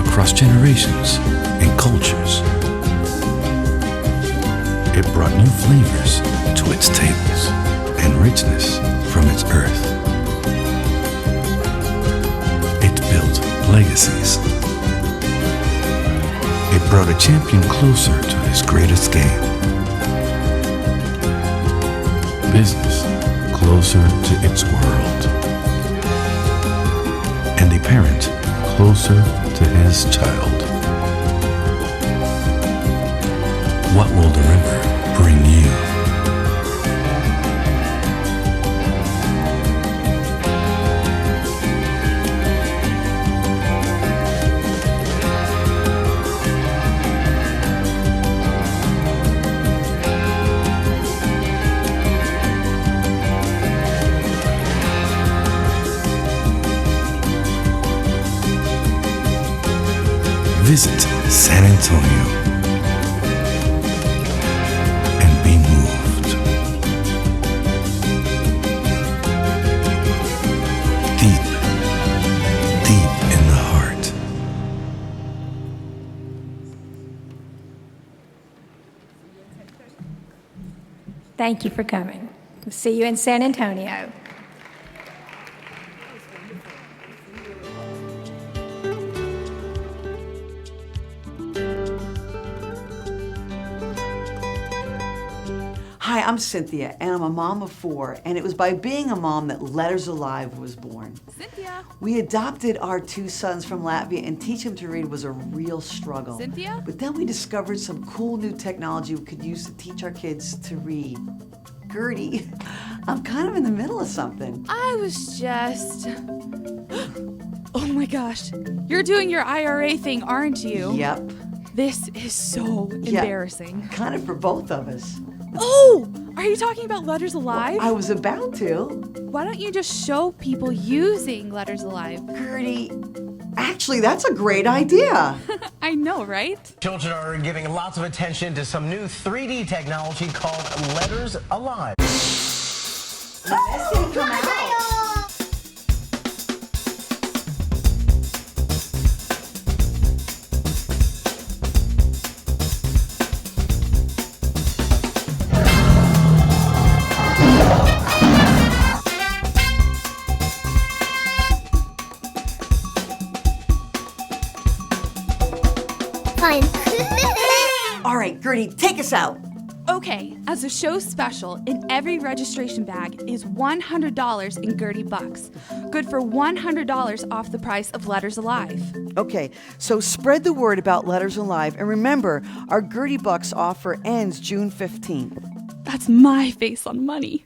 across generations and cultures. It brought new flavors to its tables and richness from its earth. It built legacies. It brought a champion closer to his greatest game. Business closer to its world, and a parent closer to his child. What will the river bring you? Visit San Antonio and be moved. Deep, deep in the heart. Thank you for coming. We'll see you in San Antonio. Hi, I'm Cynthia, and I'm a mom of 4, and it was by being a mom that Letters Alive was born. Cynthia. We adopted our 2 sons from Latvia, and teaching them to read was a real struggle. Cynthia? But then we discovered some cool new technology we could use to teach our kids to read. Gertie, I'm kind of in the middle of something. I was just... Oh my gosh. You're doing your IRA thing, aren't you? Yep. This is so embarrassing. Kind of for both of us. Oh! Are you talking about Letters Alive? I was about to. Why don't you just show people using Letters Alive? Gertie, actually, that's a great idea. I know, right? Children are giving lots of attention to some new 3D technology called Letters Alive. This didn't come out. Fine. All right, Gertie, take us out. Okay, as a show special, in every registration bag is $100 in Gertie bucks. Good for $100 off the price of Letters Alive. Okay, so spread the word about Letters Alive, and remember, our Gertie Bucks offer ends June 15th. That's my face on money.